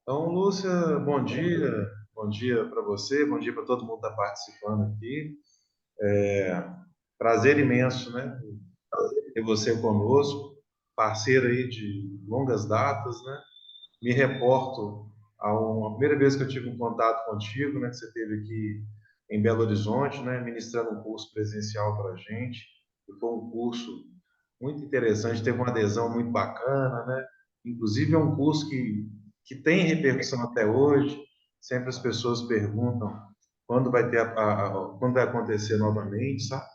Então, Lúcia, bom dia. Bom dia para você, bom dia para todo mundo que está participando aqui. Prazer imenso, né? Ter você conosco, parceiro aí de longas datas, né? Me reporto a primeira vez que eu tive um contato contigo, né? Que você esteve aqui em Belo Horizonte, né? Ministrando um curso presencial para a gente. E foi um curso muito interessante, teve uma adesão muito bacana, né? Inclusive é um curso que tem repercussão até hoje. Sempre as pessoas perguntam quando vai ter quando vai acontecer novamente, sabe?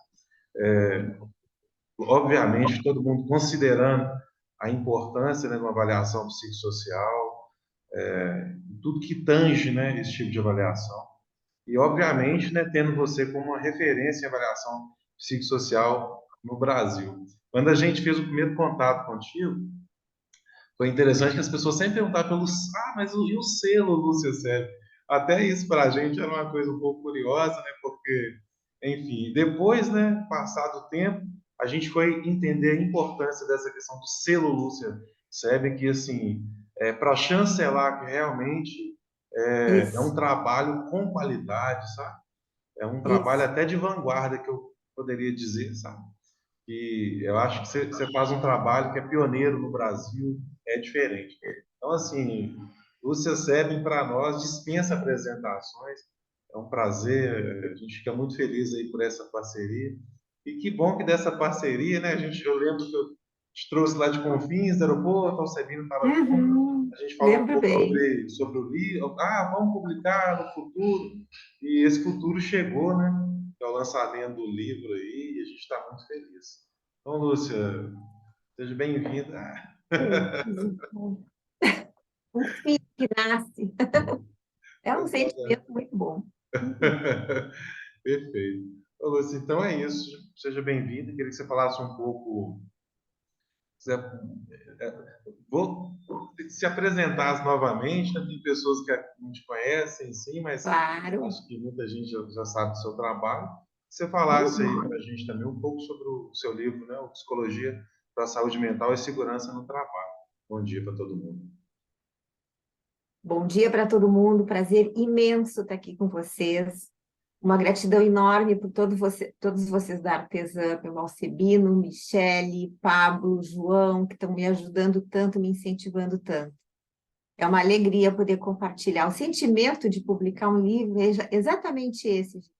Obviamente, todo mundo considerando a importância, né, de uma avaliação psicossocial, tudo que tange, né, esse tipo de avaliação. E, obviamente, né, tendo você como uma referência em avaliação psicossocial no Brasil. Quando a gente fez o primeiro contato contigo, foi interessante que as pessoas sempre perguntavam mas e o selo Lúcia Sérgio? Até isso para a gente era uma coisa um pouco curiosa, né? Porque, enfim, depois, né, passado o tempo, a gente foi entender a importância dessa questão do selo Lúcia Sérgio, que, assim, para chancelar que realmente é um Isso, trabalho com qualidade, sabe? É um trabalho isso, até de vanguarda, que eu poderia dizer, sabe? E eu acho que você faz um trabalho que é pioneiro no Brasil, é diferente. Então, assim, Lúcia Sebem, para nós, dispensa apresentações. É um prazer, a gente fica muito feliz aí por essa parceria. E que bom que dessa parceria, né? Eu lembro que eu te trouxe lá de Confins, do aeroporto, o Sebino estava junto, Uhum. a gente falou um Lembro pouco bem. sobre o livro. Ah, vamos publicar no futuro. E esse futuro chegou, né? Que é o lançamento do livro aí, e a gente está muito feliz. Então, Lúcia, seja bem-vinda. Um filho que nasce. É um Exatamente. sentimento muito bom. Uhum. Perfeito. Ô, Lúcia, então é isso. Seja bem-vinda. Queria que você falasse um pouco. Se, vou se apresentasse novamente, né? Tem pessoas que não te conhecem, sim, mas Claro. acho que muita gente já sabe do seu trabalho. Que você falasse aí para a Uhum. gente também um pouco sobre o seu livro, né? O Psicologia para a Saúde Mental e Segurança no Trabalho. Bom dia para todo mundo. Bom dia para todo mundo. Prazer imenso estar aqui com vocês. Uma gratidão enorme por todos vocês da Artesã, pelo Alcebino, Michele, Pablo, João, que estão me ajudando tanto, me incentivando tanto. É uma alegria poder compartilhar. O sentimento de publicar um livro é exatamente esse, gente.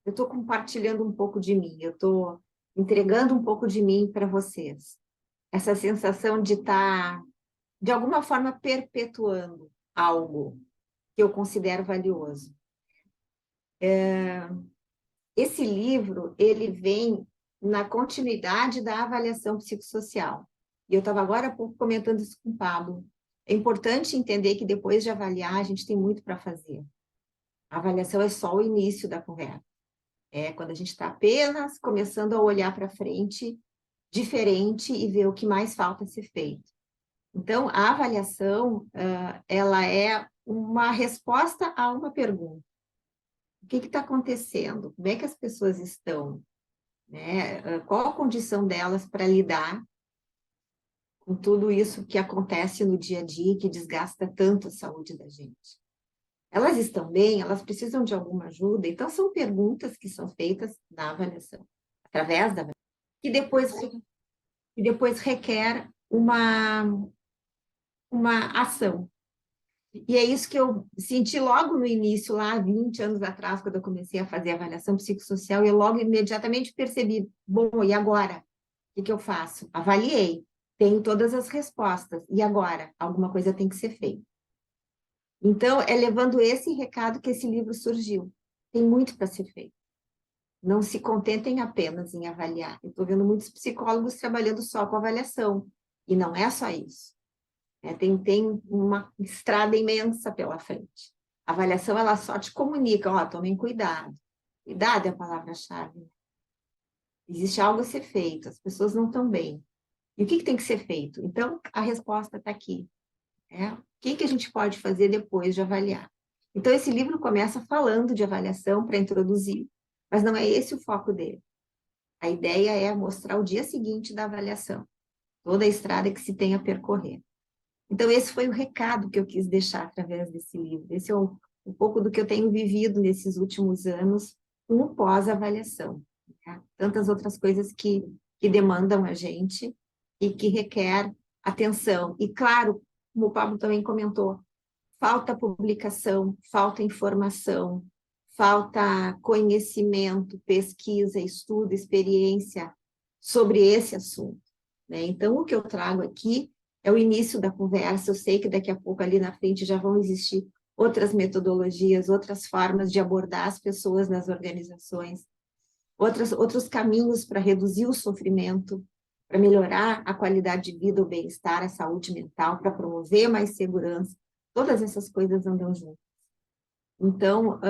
Eu estou compartilhando um pouco de mim, eu estou entregando um pouco de mim para vocês. Essa sensação de estar, de alguma forma, perpetuando algo que eu considero valioso. Esse livro, ele vem na continuidade da avaliação psicossocial. E eu estava agora há pouco comentando isso com o Pablo. É importante entender que depois de avaliar, a gente tem muito para fazer. A avaliação é só o início da conversa. É quando a gente está apenas começando a olhar para frente, diferente, e ver o que mais falta ser feito. Então, a avaliação, ela é uma resposta a uma pergunta. O que está acontecendo? Como é que as pessoas estão? Né? Qual a condição delas para lidar com tudo isso que acontece no dia a dia, que desgasta tanto a saúde da gente? Elas estão bem? Elas precisam de alguma ajuda? Então, são perguntas que são feitas na avaliação, através da avaliação, que depois requer uma ação. E é isso que eu senti logo no início, lá 20 anos atrás, quando eu comecei a fazer avaliação psicossocial, eu logo imediatamente percebi, bom, e agora? O que eu faço? Avaliei, tenho todas as respostas, e agora? Alguma coisa tem que ser feita. Então, é levando esse recado que esse livro surgiu. Tem muito para ser feito. Não se contentem apenas em avaliar. Eu estou vendo muitos psicólogos trabalhando só com avaliação, e não é só isso. Tem uma estrada imensa pela frente. A avaliação, ela só te comunica, ó, tomem cuidado. Cuidado é a palavra-chave. Existe algo a ser feito, as pessoas não estão bem. E o que tem que ser feito? Então, a resposta está aqui. Né? O que a gente pode fazer depois de avaliar? Então, esse livro começa falando de avaliação para introduzir, mas não é esse o foco dele. A ideia é mostrar o dia seguinte da avaliação, toda a estrada que se tem a percorrer. Então, esse foi o recado que eu quis deixar através desse livro. Esse é um pouco do que eu tenho vivido nesses últimos anos com o pós-avaliação. Tá? Tantas outras coisas que demandam a gente e que requer atenção. E, claro, como o Pablo também comentou, falta publicação, falta informação, falta conhecimento, pesquisa, estudo, experiência sobre esse assunto, né? Então, o que eu trago aqui é o início da conversa. Eu sei que daqui a pouco, ali na frente, já vão existir outras metodologias, outras formas de abordar as pessoas nas organizações, outros caminhos para reduzir o sofrimento, para melhorar a qualidade de vida, o bem-estar, a saúde mental, para promover mais segurança. Todas essas coisas andam juntas. Então,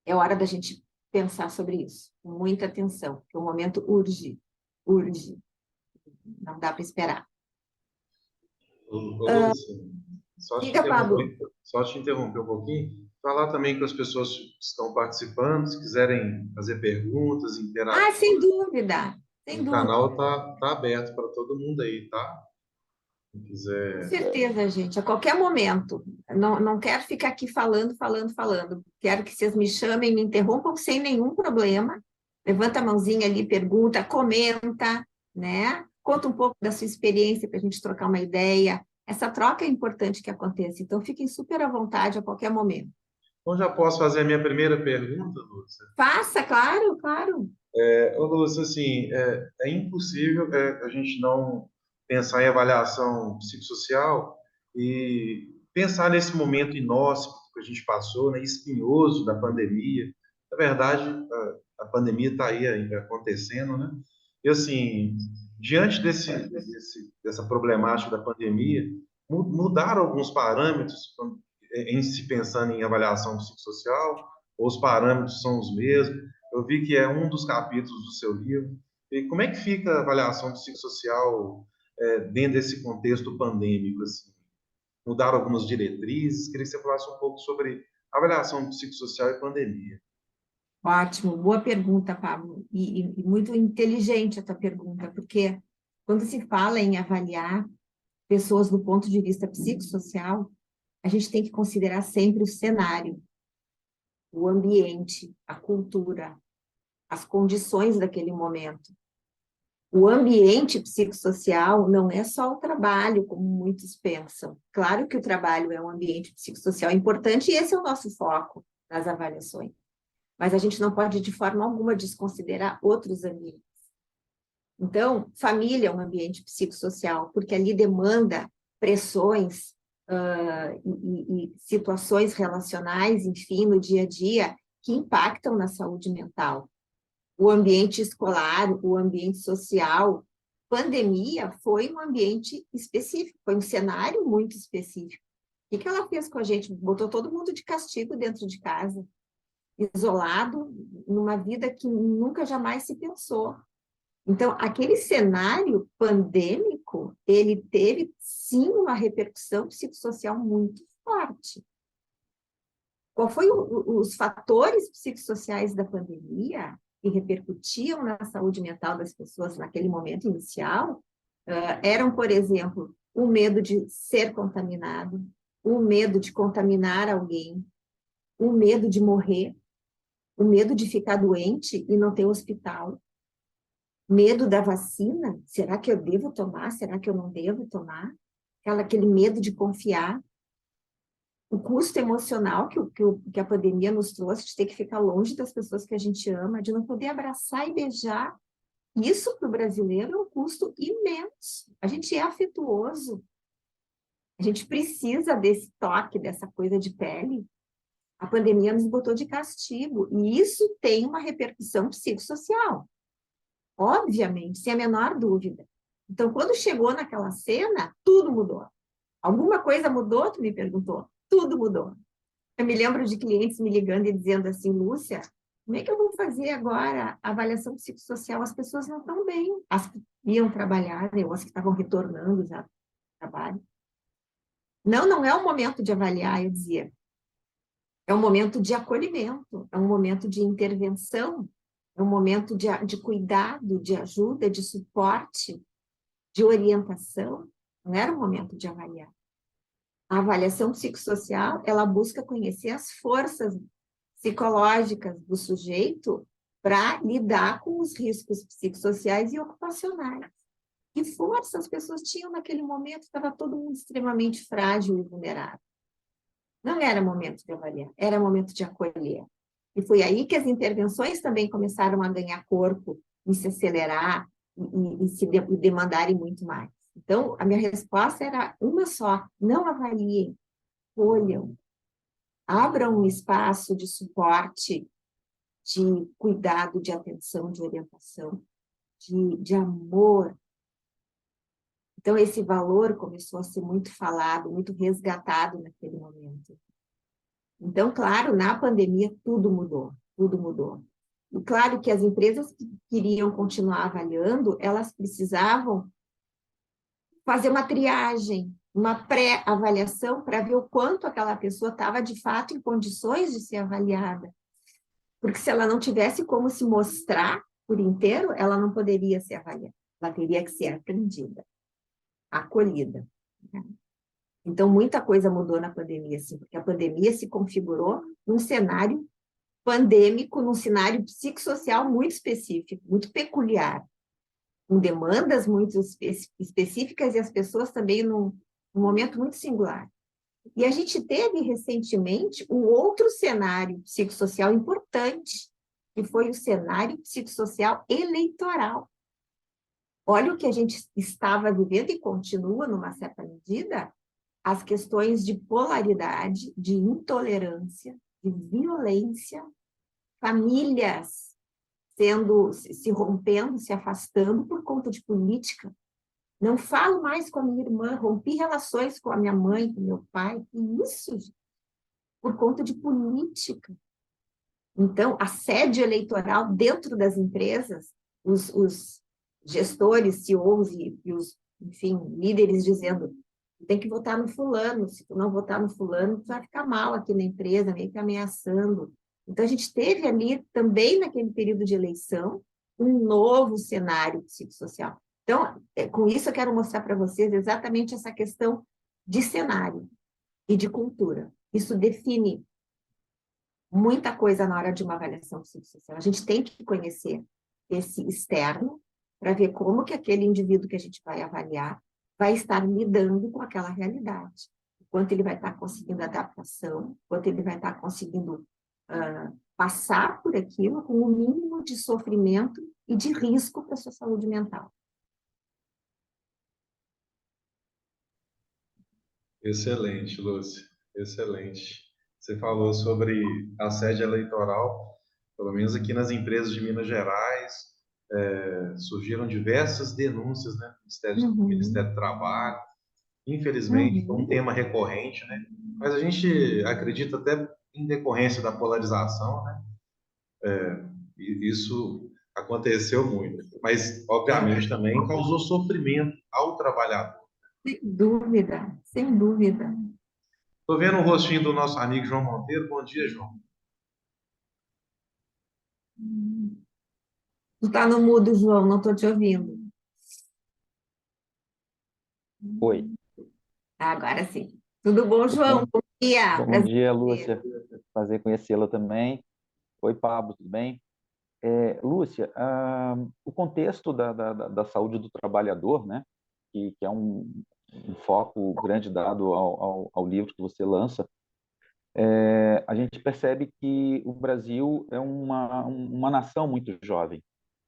é hora da gente pensar sobre isso, com muita atenção, porque o momento urge, urge, não dá para esperar. Ô, Lúcia, Diga, Pablo. só te interromper um pouquinho, falar também com as pessoas que estão participando, se quiserem fazer perguntas, interagir, Ah, sem dúvida, sem o dúvida. canal tá aberto para todo mundo aí, tá? Se Com quiser. certeza, gente, a qualquer momento. Não quero ficar aqui falando. Quero que vocês me chamem, me interrompam sem nenhum problema. Levanta a mãozinha ali, pergunta, comenta, né? Conta um pouco da sua experiência para a gente trocar uma ideia. Essa troca é importante que aconteça, então fiquem super à vontade a qualquer momento. Então já posso fazer a minha primeira pergunta, Lúcia? Faça, claro, claro. Ô, Lúcia, assim, é impossível a gente não pensar em avaliação psicossocial e pensar nesse momento inóspito que a gente passou, né, espinhoso da pandemia. Na verdade, a pandemia está aí ainda acontecendo, né? E, assim, diante dessa problemática da pandemia, mudaram alguns parâmetros em se pensando em avaliação psicossocial, ou os parâmetros são os mesmos? Eu vi que é um dos capítulos do seu livro. E como é que fica a avaliação psicossocial dentro desse contexto pandêmico? Assim? Mudaram algumas diretrizes? Queria que você falasse um pouco sobre avaliação psicossocial e pandemia. Ótimo, boa pergunta, Pablo. E muito inteligente a tua pergunta, porque quando se fala em avaliar pessoas do ponto de vista psicossocial, a gente tem que considerar sempre o cenário, o ambiente, a cultura, as condições daquele momento. O ambiente psicossocial não é só o trabalho, como muitos pensam. Claro que o trabalho é um ambiente psicossocial importante e esse é o nosso foco nas avaliações. Mas a gente não pode, de forma alguma, desconsiderar outros ambientes. Então, família é um ambiente psicossocial, porque ali demanda pressões e situações relacionais, enfim, no dia a dia, que impactam na saúde mental. O ambiente escolar, o ambiente social, pandemia foi um ambiente específico, foi um cenário muito específico. O que ela fez com a gente? Botou todo mundo de castigo dentro de casa, isolado, numa vida que nunca jamais se pensou. Então, aquele cenário pandêmico, ele teve, sim, uma repercussão psicossocial muito forte. Qual foi os fatores psicossociais da pandemia que repercutiam na saúde mental das pessoas naquele momento inicial? Eram, por exemplo, o medo de ser contaminado, o medo de contaminar alguém, o medo de morrer, o medo de ficar doente e não ter hospital, medo da vacina, será que eu devo tomar? Será que eu não devo tomar? Aquele medo de confiar. O custo emocional que a pandemia nos trouxe, de ter que ficar longe das pessoas que a gente ama, de não poder abraçar e beijar. Isso para o brasileiro é um custo imenso. A gente é afetuoso. A gente precisa desse toque, dessa coisa de pele. A pandemia nos botou de castigo. E isso tem uma repercussão psicossocial. Obviamente, sem a menor dúvida. Então, quando chegou naquela cena, tudo mudou. Alguma coisa mudou? Tu me perguntou. Tudo mudou. Eu me lembro de clientes me ligando e dizendo assim, Lúcia, como é que eu vou fazer agora a avaliação psicossocial? As pessoas não estão bem. As que iam trabalhar, né, ou as que estavam retornando já do trabalho. Não é um momento de avaliar, eu dizia. É um momento de acolhimento, é um momento de intervenção, é um momento de cuidado, de ajuda, de suporte, de orientação. não era o momento de avaliar. A avaliação psicossocial, ela busca conhecer as forças psicológicas do sujeito para lidar com os riscos psicossociais e ocupacionais. Que força as pessoas tinham naquele momento? Estava todo mundo extremamente frágil e vulnerável. Não era momento de avaliar, era momento de acolher. E foi aí que as intervenções também começaram a ganhar corpo e se acelerar e demandarem muito mais. Então, a minha resposta era uma só: não avaliem, olham, abram um espaço de suporte, de cuidado, de atenção, de orientação, de amor. Então, esse valor começou a ser muito falado, muito resgatado naquele momento. Então, claro, na pandemia tudo mudou, tudo mudou. E claro que as empresas que queriam continuar avaliando, elas precisavam fazer uma triagem, uma pré-avaliação para ver o quanto aquela pessoa estava de fato em condições de ser avaliada. Porque se ela não tivesse como se mostrar por inteiro, ela não poderia ser avaliada. Ela teria que ser aprendida, acolhida. Então, muita coisa mudou na pandemia, assim, porque a pandemia se configurou num cenário pandêmico, num cenário psicossocial muito específico, muito peculiar, com demandas muito específicas e as pessoas também num momento muito singular. E a gente teve recentemente um outro cenário psicossocial importante, que foi o cenário psicossocial eleitoral. Olha o que a gente estava vivendo e continua, numa certa medida, as questões de polaridade, de intolerância, de violência, famílias se rompendo, se afastando por conta de política. Não falo mais com a minha irmã, rompi relações com a minha mãe, com meu pai, e isso por conta de política. Então, assédio eleitoral dentro das empresas, os gestores, CEOs e os, enfim, líderes dizendo: tem que votar no fulano, se tu não votar no fulano, tu vai ficar mal aqui na empresa, meio que ameaçando. Então, a gente teve ali, também naquele período de eleição, um novo cenário psicossocial. Então, com isso eu quero mostrar para vocês exatamente essa questão de cenário e de cultura. Isso define muita coisa na hora de uma avaliação psicossocial. A gente tem que conhecer esse externo para ver como que aquele indivíduo que a gente vai avaliar vai estar lidando com aquela realidade. Quanto ele vai estar conseguindo adaptação, quanto ele vai estar conseguindo passar por aquilo com o mínimo de sofrimento e de risco para a sua saúde mental. Excelente, Lúcia, excelente. Você falou sobre assédio eleitoral, pelo menos aqui nas empresas de Minas Gerais, surgiram diversas denúncias, né, no Ministério do Trabalho. Infelizmente, é um tema recorrente, né? Mas a gente acredita até em decorrência da polarização, né? E isso aconteceu muito. Mas, obviamente, também causou sofrimento ao trabalhador. Sem dúvida, sem dúvida. Estou vendo o rostinho do nosso amigo João Monteiro. Bom dia, João. Tu está no mudo, João, não estou te ouvindo. Oi. Agora sim. Tudo bom, João? Bom dia. Bom dia, Lúcia. Prazer conhecê-la também. Oi, Pablo, tudo bem? Lúcia, o contexto da saúde do trabalhador, né, que é um foco grande dado ao livro que você lança, a gente percebe que o Brasil é uma nação muito jovem,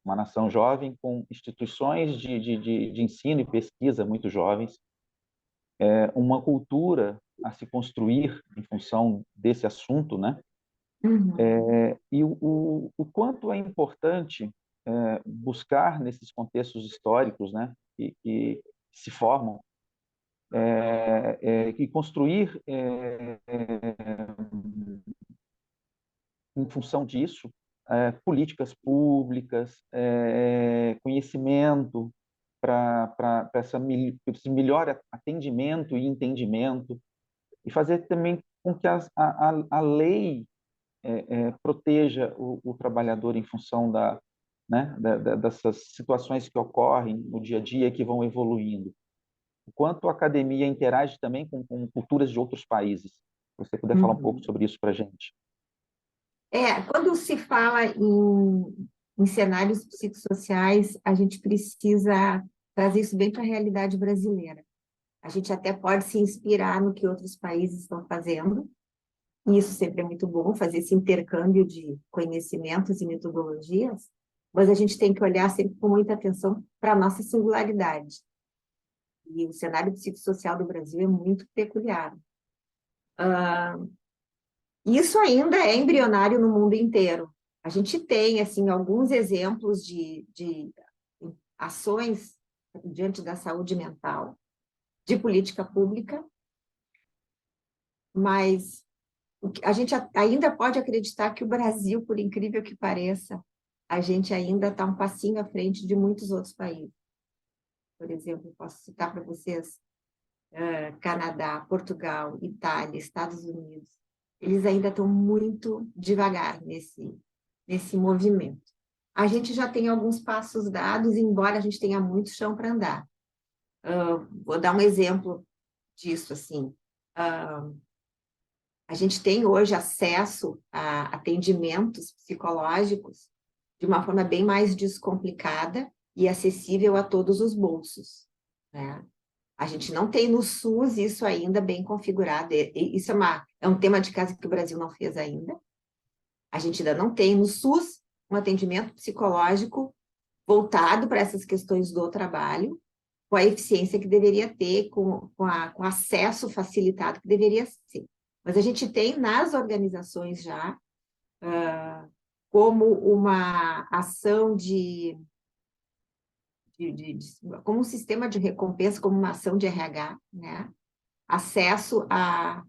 uma nação jovem com instituições de ensino e pesquisa muito jovens, uma cultura a se construir em função desse assunto, né? E o quanto é importante buscar nesses contextos históricos, né, que se formam, e construir em função disso políticas públicas, conhecimento para esse melhor atendimento e entendimento, e fazer também com que a lei proteja o trabalhador em função né, dessas situações que ocorrem no dia a dia, que vão evoluindo. o quanto a academia interage também com culturas de outros países. Se você puder falar um pouco sobre isso para a gente. Quando se fala em cenários psicossociais, a gente precisa trazer isso bem para a realidade brasileira. A gente até pode se inspirar no que outros países estão fazendo, e isso sempre é muito bom, fazer esse intercâmbio de conhecimentos e metodologias, mas a gente tem que olhar sempre com muita atenção para a nossa singularidade. E o cenário psicossocial do Brasil é muito peculiar. Isso ainda é embrionário no mundo inteiro. A gente tem, assim, alguns exemplos de ações diante da saúde mental, de política pública, mas a gente ainda pode acreditar que o Brasil, por incrível que pareça, a gente ainda está um passinho à frente de muitos outros países. Por exemplo, posso citar para vocês Canadá, Portugal, Itália, Estados Unidos. Eles ainda estão muito devagar nesse movimento. A gente já tem alguns passos dados, embora a gente tenha muito chão para andar. Vou dar um exemplo disso, assim. A gente tem hoje acesso a atendimentos psicológicos de uma forma bem mais descomplicada e acessível a todos os bolsos, né? A gente não tem no SUS isso ainda bem configurado. Isso é um tema de casa que o Brasil não fez ainda. A gente ainda não tem no SUS um atendimento psicológico voltado para essas questões do trabalho, com a eficiência que deveria ter, com acesso facilitado que deveria ser. Mas a gente tem nas organizações já, como uma ação como um sistema de recompensa, como uma ação de RH, né? Acesso a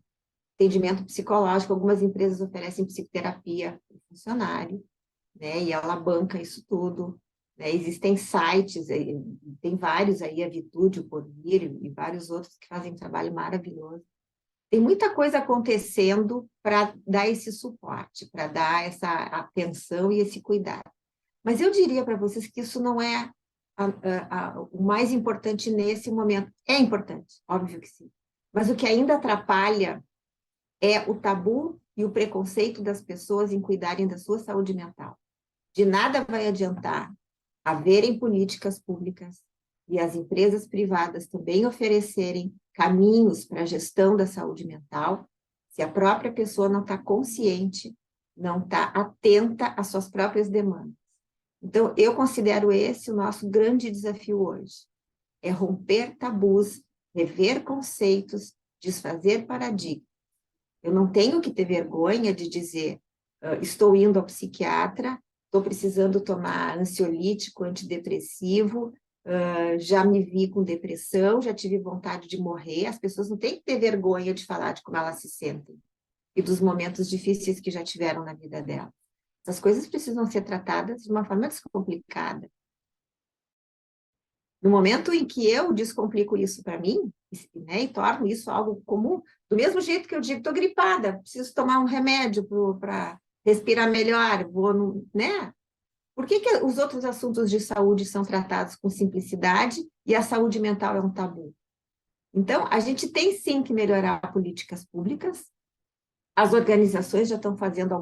atendimento psicológico. Algumas empresas oferecem psicoterapia para o funcionário, né? E ela banca isso tudo, né? Existem sites, tem vários aí, a Vitude, o Porvir e vários outros que fazem um trabalho maravilhoso. Tem muita coisa acontecendo para dar esse suporte, para dar essa atenção e esse cuidado. Mas eu diria para vocês que isso não é o mais importante nesse momento. É importante, óbvio que sim. Mas o que ainda atrapalha é o tabu e o preconceito das pessoas em cuidarem da sua saúde mental. De nada vai adiantar haverem políticas públicas e as empresas privadas também oferecerem caminhos para a gestão da saúde mental, se a própria pessoa não está consciente, não está atenta às suas próprias demandas. Então, eu considero esse o nosso grande desafio hoje. É romper tabus, rever conceitos, desfazer paradigmas. Eu não tenho que ter vergonha de dizer, estou indo ao psiquiatra, estou precisando tomar ansiolítico, antidepressivo, já me vi com depressão, já tive vontade de morrer. As pessoas não têm que ter vergonha de falar de como elas se sentem e dos momentos difíceis que já tiveram na vida delas. Essas coisas precisam ser tratadas de uma forma descomplicada. No momento em que eu descomplico isso para mim, né, e torno isso algo comum, do mesmo jeito que eu digo, estou gripada, preciso tomar um remédio para respirar melhor, né? Por que os outros assuntos de saúde são tratados com simplicidade e a saúde mental é um tabu? Então, a gente tem sim que melhorar políticas públicas. As organizações já estão fazendo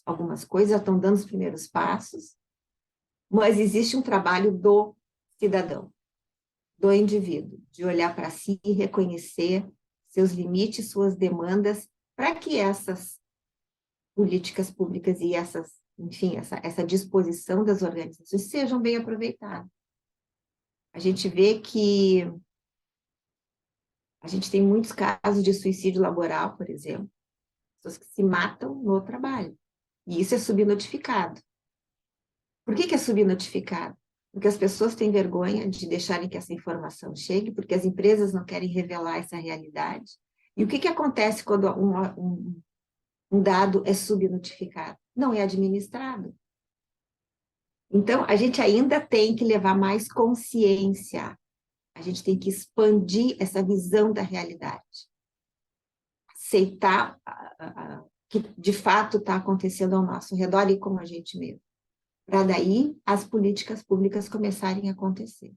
algumas coisas, já estão dando os primeiros passos, mas existe um trabalho do cidadão, do indivíduo, de olhar para si e reconhecer seus limites, suas demandas, para que essas políticas públicas e enfim, essa disposição das organizações sejam bem aproveitadas. A gente vê que a gente tem muitos casos de suicídio laboral, por exemplo, pessoas que se matam no trabalho. E isso é subnotificado. Por que é subnotificado? Porque as pessoas têm vergonha de deixarem que essa informação chegue, porque as empresas não querem revelar essa realidade. E o que acontece quando um dado é subnotificado? Não é administrado. Então, a gente ainda tem que levar mais consciência. A gente tem que expandir essa visão da realidade. Aceitar que de fato está acontecendo ao nosso redor e com a gente mesmo. Para daí as políticas públicas começarem a acontecer.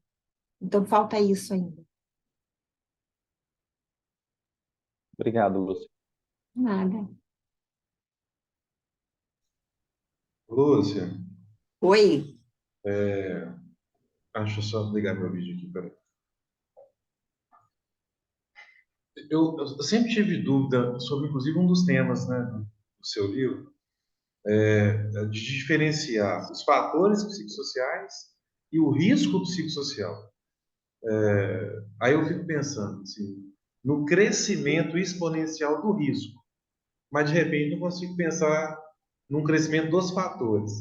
Então, falta isso ainda. Obrigado, Lúcia. Nada. Lúcia, Oi. deixa eu só ligar meu vídeo aqui, peraí. Eu sempre tive dúvida sobre, inclusive, um dos temas, né, do seu livro, de diferenciar os fatores psicossociais e o risco psicossocial. Aí eu fico pensando assim, no crescimento exponencial do risco, mas de repente não consigo pensar num crescimento dos fatores.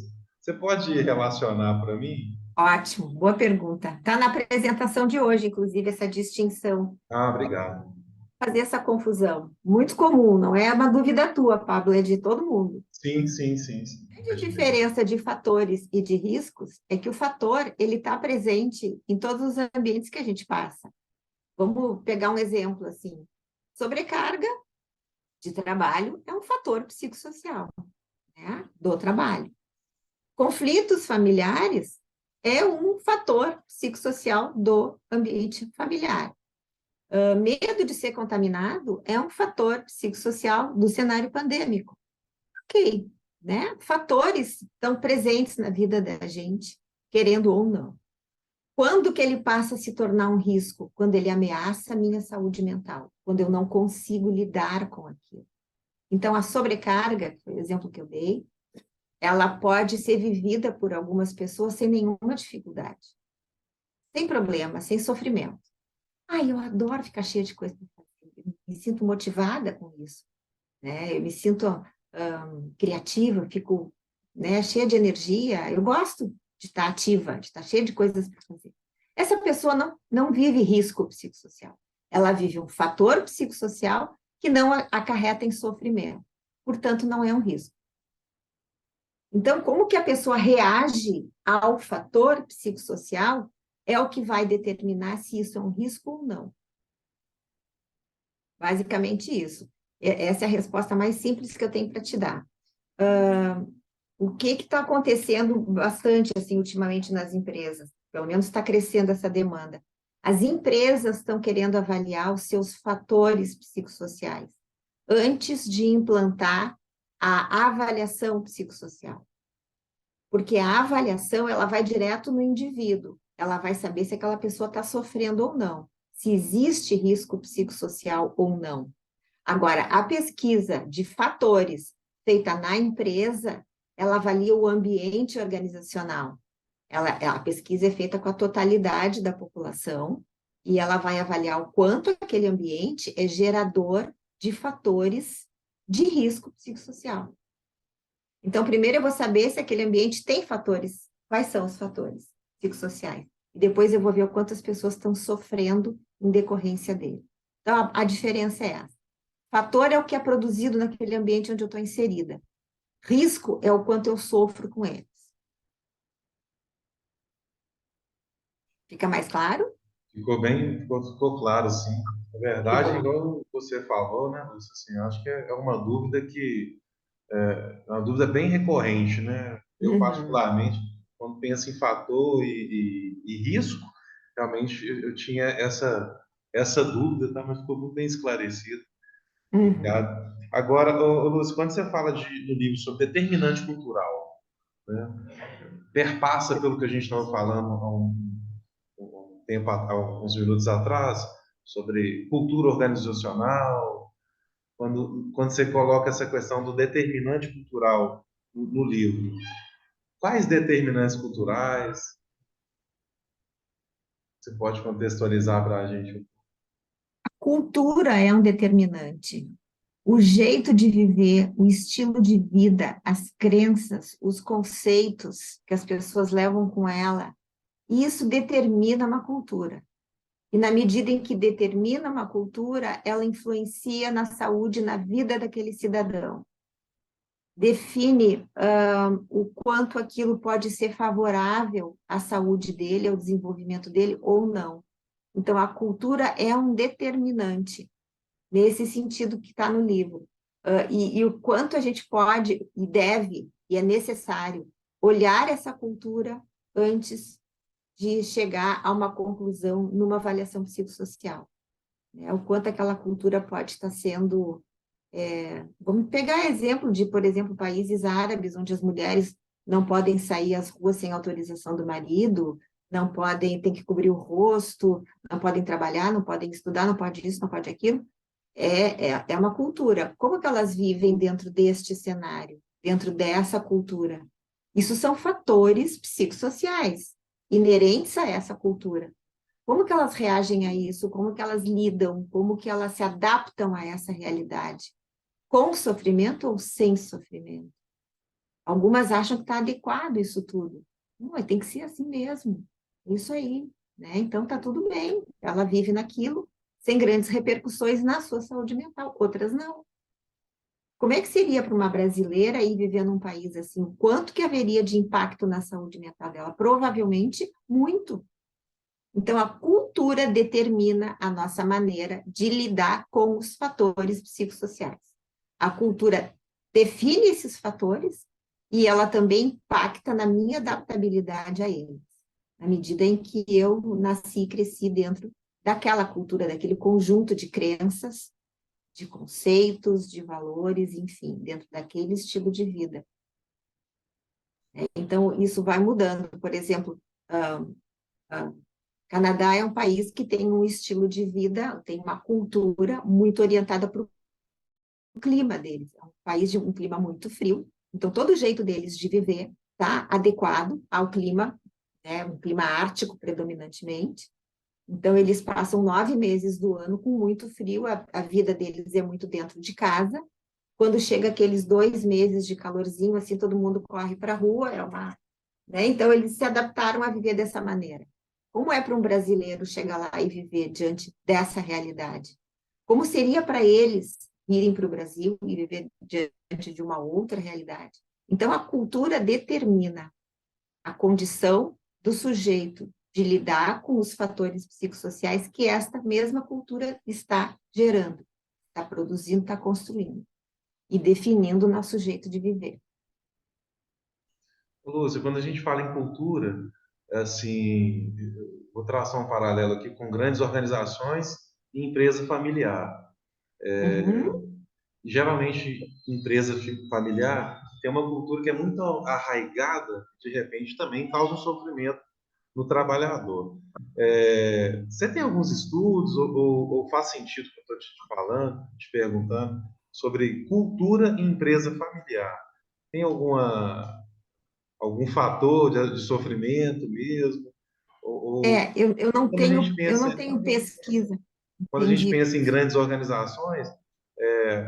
Você pode relacionar para mim? Ótimo, boa pergunta. Está na apresentação de hoje, inclusive, essa distinção, Ah, obrigado. fazer essa confusão. Muito comum, não é uma dúvida tua, Pablo, é de todo mundo. Sim, sim, sim, sim. A grande diferença de fatores e de riscos é que o fator ele está presente em todos os ambientes que a gente passa. Vamos pegar um exemplo assim. Sobrecarga de trabalho é um fator psicossocial, né, do trabalho. Conflitos familiares é um fator psicossocial do ambiente familiar. Medo de ser contaminado é um fator psicossocial do cenário pandêmico. Ok, né? Fatores estão presentes na vida da gente, querendo ou não. Quando que ele passa a se tornar um risco? Quando ele ameaça a minha saúde mental, quando eu não consigo lidar com aquilo. Então, a sobrecarga, que foi o exemplo que eu dei, ela pode ser vivida por algumas pessoas sem nenhuma dificuldade, sem problema, sem sofrimento. Ai, eu adoro ficar cheia de coisa para fazer, eu me sinto motivada com isso, né? Eu me sinto criativa, fico, né, cheia de energia, eu gosto de estar ativa, de estar cheia de coisas para fazer. Essa pessoa não vive risco psicossocial, ela vive um fator psicossocial que não acarreta em sofrimento, portanto, não é um risco. Então, como que a pessoa reage ao fator psicossocial é o que vai determinar se isso é um risco ou não. Basicamente isso. Essa é a resposta mais simples que eu tenho para te dar. O que está acontecendo bastante assim ultimamente nas empresas? Pelo menos está crescendo essa demanda. As empresas estão querendo avaliar os seus fatores psicossociais antes de implantar a avaliação psicossocial. Porque a avaliação, ela vai direto no indivíduo. Ela vai saber se aquela pessoa está sofrendo ou não, se existe risco psicossocial ou não. Agora, a pesquisa de fatores feita na empresa, ela avalia o ambiente organizacional. A pesquisa é feita com a totalidade da população e ela vai avaliar o quanto aquele ambiente é gerador de fatores de risco psicossocial. Então, primeiro eu vou saber se aquele ambiente tem fatores, quais são os fatores psicossociais. E depois eu vou ver o quanto as pessoas estão sofrendo em decorrência dele. Então, a diferença é essa. Fator é o que é produzido naquele ambiente onde eu estou inserida. Risco é o quanto eu sofro com eles. Fica mais claro? Ficou claro, sim. Na Que verdade, bom. igual você falou, né, Lúcia, assim, eu acho que é uma dúvida é uma dúvida bem recorrente, né? Eu, Uhum, particularmente, quando penso em fator e risco, realmente eu tinha essa dúvida, tá? Mas ficou muito bem esclarecido. uhum. Obrigado. Agora, Lúcio, quando você fala no livro sobre determinante cultural, né, perpassa pelo que a gente estava falando um tempo, há uns minutos atrás, sobre cultura organizacional, quando você coloca essa questão do determinante cultural no livro, quais determinantes culturais você pode contextualizar para a gente? Cultura é um determinante. O jeito de viver, o estilo de vida, as crenças, os conceitos que as pessoas levam com ela, isso determina uma cultura. E na medida em que determina uma cultura, ela influencia na saúde, na vida daquele cidadão. Define o quanto aquilo pode ser favorável à saúde dele, ao desenvolvimento dele ou não. Então, a cultura é um determinante, nesse sentido que está no livro. E o quanto a gente pode e deve, e é necessário, olhar essa cultura antes de chegar a uma conclusão numa avaliação psicossocial. né? O quanto aquela cultura pode estar sendo... vamos pegar exemplo de, por exemplo, países árabes, onde as mulheres não podem sair às ruas sem autorização do marido, não podem, tem que cobrir o rosto, não podem trabalhar, não podem estudar, não pode isso, não pode aquilo. É uma cultura. Como que elas vivem dentro deste cenário, dentro dessa cultura? Isso são fatores psicossociais inerentes a essa cultura. Como que elas reagem a isso? Como que elas lidam? Como que elas se adaptam a essa realidade? Com sofrimento ou sem sofrimento? Algumas acham que está adequado isso tudo. Não, tem que ser assim mesmo. Isso aí, né? Então tá tudo bem. Ela vive naquilo sem grandes repercussões na sua saúde mental. Outras não. Como é que seria para uma brasileira ir viver num país assim? Quanto que haveria de impacto na saúde mental dela? Provavelmente muito. Então, a cultura determina a nossa maneira de lidar com os fatores psicossociais. A cultura define esses fatores e ela também impacta na minha adaptabilidade a eles, na medida em que eu nasci e cresci dentro daquela cultura, daquele conjunto de crenças, de conceitos, de valores, enfim, dentro daquele estilo de vida. Então, isso vai mudando. Por exemplo, Canadá é um país que tem um estilo de vida, tem uma cultura muito orientada para o clima deles. É um país de um clima muito frio, então todo o jeito deles de viver está adequado ao clima, né, um clima ártico predominantemente. Então eles passam 9 meses do ano com muito frio, a vida deles é muito dentro de casa. Quando chega aqueles 2 meses de calorzinho, assim, todo mundo corre para a rua, né? Então eles se adaptaram a viver dessa maneira. Como é para um brasileiro chegar lá e viver diante dessa realidade? Como seria para eles irem para o Brasil e viver diante de uma outra realidade? Então, a cultura determina a condição do sujeito de lidar com os fatores psicossociais que esta mesma cultura está gerando, está produzindo, está construindo e definindo o nosso jeito de viver. Lúcia, quando a gente fala em cultura, assim, vou traçar um paralelo aqui com grandes organizações e empresa familiar. Uhum. Geralmente, empresa tipo familiar tem uma cultura que é muito arraigada, de repente também causa um sofrimento no trabalhador. Você tem alguns estudos, ou faz sentido o que eu estou te falando, te perguntando, sobre cultura e empresa familiar? Tem algum fator de sofrimento mesmo? Eu não Quando a tenho, gente eu pensa, não tenho pesquisa, quando a gente entendi. pensa em grandes organizações,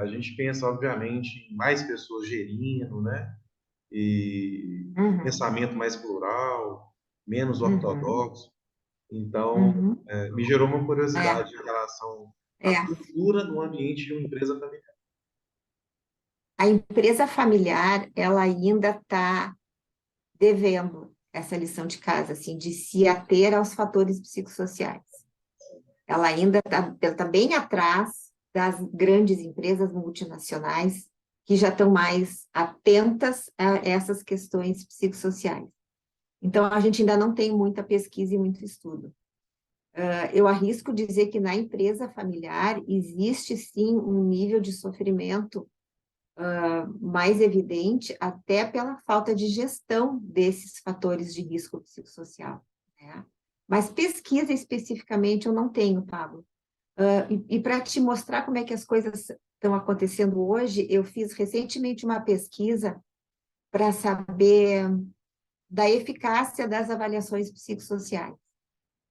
a gente pensa, obviamente, em mais pessoas gerindo, né? E Uhum, pensamento mais plural, menos uhum, ortodoxo. Então, uhum. me gerou uma É, curiosidade em relação à é. cultura no ambiente de uma empresa familiar. A empresa familiar, ela ainda está devendo essa lição de casa, assim, de se ater aos fatores psicossociais. Ela ainda tá bem atrás das grandes empresas multinacionais que já estão mais atentas a essas questões psicossociais. Então, a gente ainda não tem muita pesquisa e muito estudo. Eu arrisco dizer que na empresa familiar existe, sim, um nível de sofrimento mais evidente, até pela falta de gestão desses fatores de risco psicossocial, né? Mas pesquisa especificamente eu não tenho, Pablo. E para te mostrar como é que as coisas estão acontecendo hoje, eu fiz recentemente uma pesquisa para saber da eficácia das avaliações psicossociais.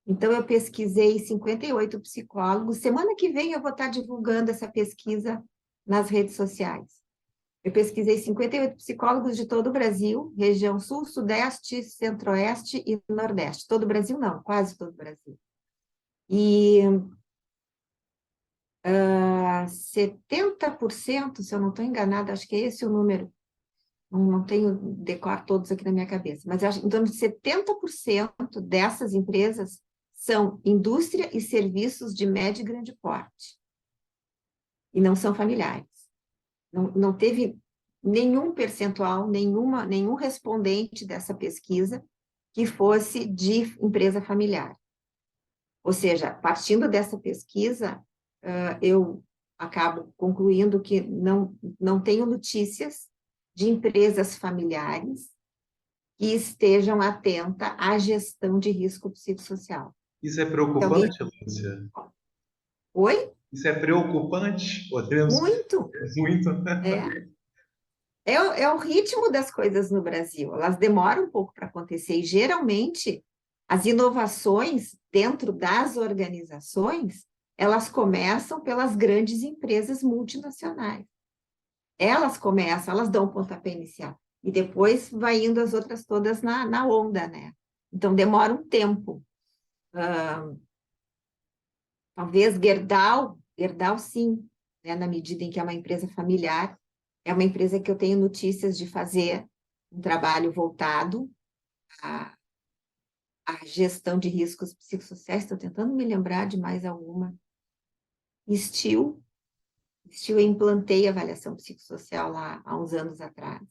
Então, eu pesquisei 58 psicólogos. Semana que vem eu vou estar divulgando essa pesquisa nas redes sociais. Eu pesquisei 58 psicólogos de todo o Brasil, região sul, sudeste, centro-oeste e nordeste. Todo o Brasil não, quase todo o Brasil. E 70%, se eu não estou enganada, acho que é esse o número, não tenho decor todos aqui na minha cabeça, mas acho, em torno de 70% dessas empresas são indústria e serviços de médio e grande porte, e não são familiares. Não teve nenhum percentual, nenhum respondente dessa pesquisa que fosse de empresa familiar. Ou seja, partindo dessa pesquisa, eu acabo concluindo que não tenho notícias de empresas familiares que estejam atentas à gestão de risco psicossocial. Isso é Se alguém... preocupante, Lúcia? Oi? Isso é preocupante? Podemos... Muito. Muito. É o ritmo das coisas no Brasil. Elas demoram um pouco para acontecer e, geralmente, as inovações dentro das organizações, elas começam pelas grandes empresas multinacionais. Elas começam, elas dão o pontapé inicial. E depois vai indo as outras todas na onda, né? Então, demora um tempo. Talvez Gerdau sim, né? Na medida em que é uma empresa familiar, é uma empresa que eu tenho notícias de fazer um trabalho voltado à gestão de riscos psicossociais. Estou tentando me lembrar de mais alguma. Steel eu implantei avaliação psicossocial lá há uns anos atrás.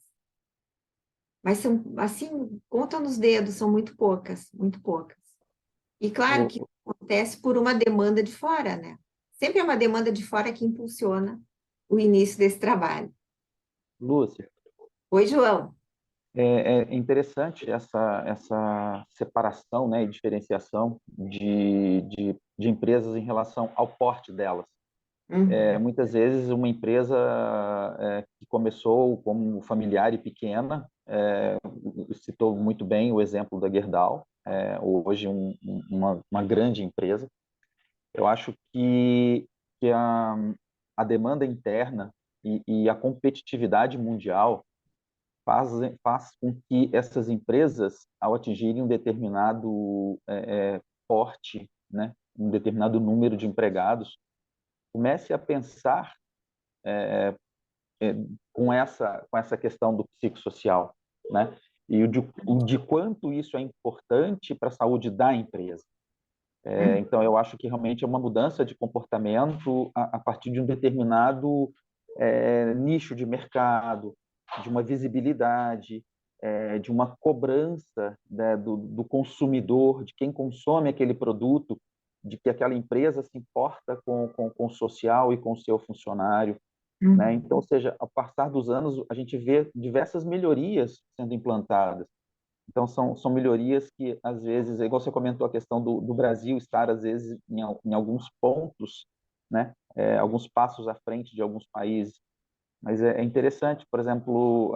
Mas são, assim, conta nos dedos, são muito poucas, muito poucas. E claro que acontece por uma demanda de fora, né? Sempre é uma demanda de fora que impulsiona o início desse trabalho. Lúcia, Oi, João. é interessante essa separação, né, e diferenciação de empresas em relação ao porte delas. Muitas vezes uma empresa que começou como familiar e pequena, citou muito bem o exemplo da Gerdau, hoje uma grande empresa. Eu acho que a demanda interna e a competitividade mundial faz com que essas empresas, ao atingirem um determinado porte, né, um determinado número de empregados, comece a pensar com essa questão do psicossocial, né? E de quanto isso é importante para a saúde da empresa. Então, eu acho que realmente é uma mudança de comportamento a partir de um determinado nicho de mercado, de uma visibilidade, de uma cobrança, né, do consumidor, de quem consome aquele produto, de que aquela empresa se importa com o social e com o seu funcionário. Né? Então, ou seja, ao passar dos anos, a gente vê diversas melhorias sendo implantadas. Então, são melhorias que, às vezes, igual você comentou a questão do Brasil estar, às vezes, em alguns pontos, né? Alguns passos à frente de alguns países. Mas é interessante, por exemplo,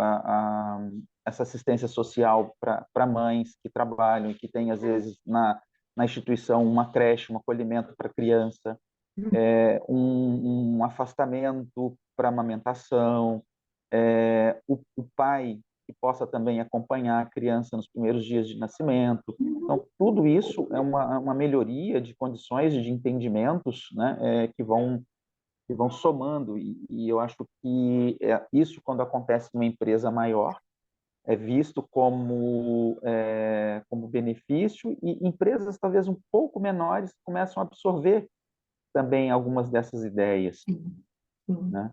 essa assistência social para mães que trabalham e que têm, às vezes, na instituição, uma creche, um acolhimento para criança, um afastamento para amamentação, o pai que possa também acompanhar a criança nos primeiros dias de nascimento. Então, tudo isso é uma melhoria de condições de entendimentos, né, que vão somando, e eu acho que isso, quando acontece numa empresa maior, é visto como benefício, e empresas talvez um pouco menores começam a absorver também algumas dessas ideias, Sim. né?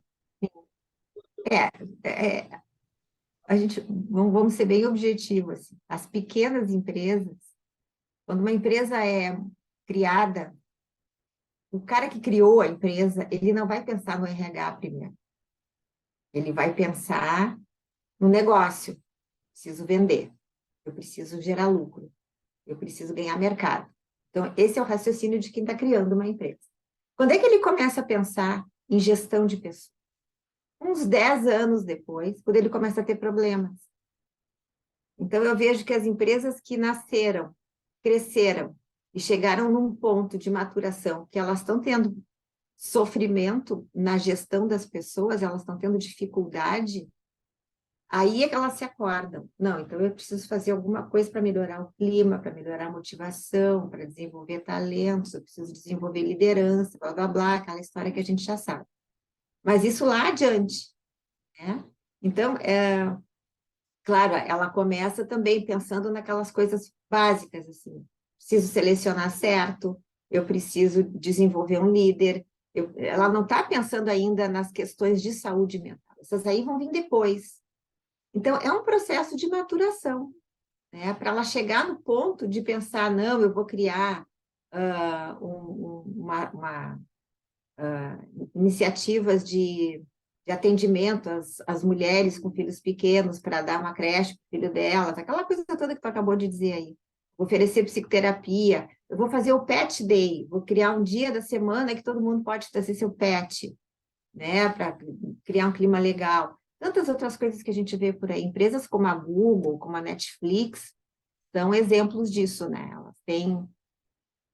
É, a gente, vamos ser bem objetivos, assim. As pequenas empresas, quando uma empresa é criada, o cara que criou a empresa, ele não vai pensar no RH primeiro. Ele vai pensar no negócio. Preciso vender, eu preciso gerar lucro, eu preciso ganhar mercado. Então, esse é o raciocínio de quem está criando uma empresa. Quando é que ele começa a pensar em gestão de pessoas? Uns 10 anos depois, quando ele começa a ter problemas. Então, eu vejo que as empresas que nasceram, cresceram e chegaram num ponto de maturação que elas estão tendo sofrimento na gestão das pessoas, elas estão tendo dificuldade, aí é que elas se acordam. Não, então eu preciso fazer alguma coisa para melhorar o clima, para melhorar a motivação, para desenvolver talentos, eu preciso desenvolver liderança, blá, blá, blá, aquela história que a gente já sabe. Mas isso lá adiante, né? Então, claro, ela começa também pensando naquelas coisas básicas, assim, preciso selecionar certo, eu preciso desenvolver um líder, ela não está pensando ainda nas questões de saúde mental, essas aí vão vir depois. Então, é um processo de maturação, né? Para ela chegar no ponto de pensar, não, eu vou criar iniciativas de atendimento às mulheres com filhos pequenos para dar uma creche para o filho delas, aquela coisa toda que tu acabou de dizer aí. Vou oferecer psicoterapia, eu vou fazer o Pet Day, vou criar um dia da semana que todo mundo pode trazer seu pet, né, para criar um clima legal. Tantas outras coisas que a gente vê por aí. Empresas como a Google, como a Netflix, são exemplos disso, né? Elas têm,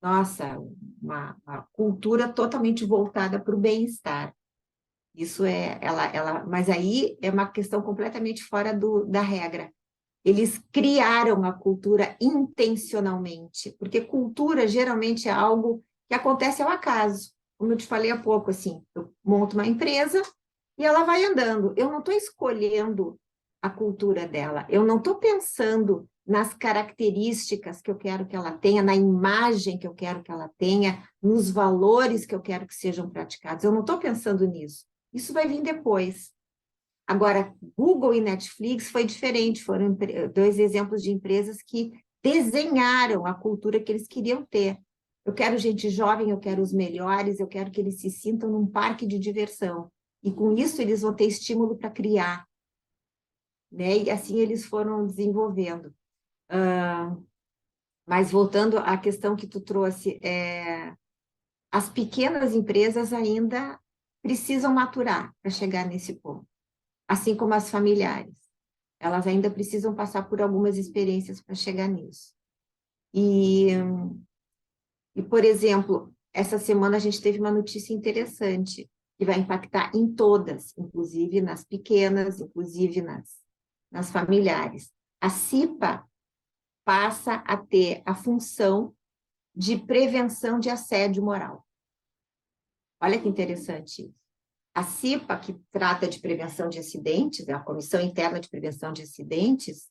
nossa, uma cultura totalmente voltada para o bem-estar. Isso mas aí é uma questão completamente fora da regra. Eles criaram a cultura intencionalmente, porque cultura geralmente é algo que acontece ao acaso. Como eu te falei há pouco, assim, eu monto uma empresa e ela vai andando. Eu não estou escolhendo a cultura dela, eu não estou pensando nas características que eu quero que ela tenha, na imagem que eu quero que ela tenha, nos valores que eu quero que sejam praticados. Eu não estou pensando nisso. Isso vai vir depois. Agora, Google e Netflix foi diferente, foram dois exemplos de empresas que desenharam a cultura que eles queriam ter. Eu quero gente jovem, eu quero os melhores, eu quero que eles se sintam num parque de diversão. E com isso eles vão ter estímulo para criar, né? E assim eles foram desenvolvendo. Mas voltando à questão que tu trouxe, as pequenas empresas ainda precisam maturar para chegar nesse ponto, assim como as familiares. Elas ainda precisam passar por algumas experiências para chegar nisso. Por exemplo, essa semana a gente teve uma notícia interessante, que vai impactar em todas, inclusive nas pequenas, inclusive nas familiares. A CIPA passa a ter a função de prevenção de assédio moral. Olha que interessante isso. A CIPA, que trata de prevenção de acidentes, é a Comissão Interna de Prevenção de Acidentes,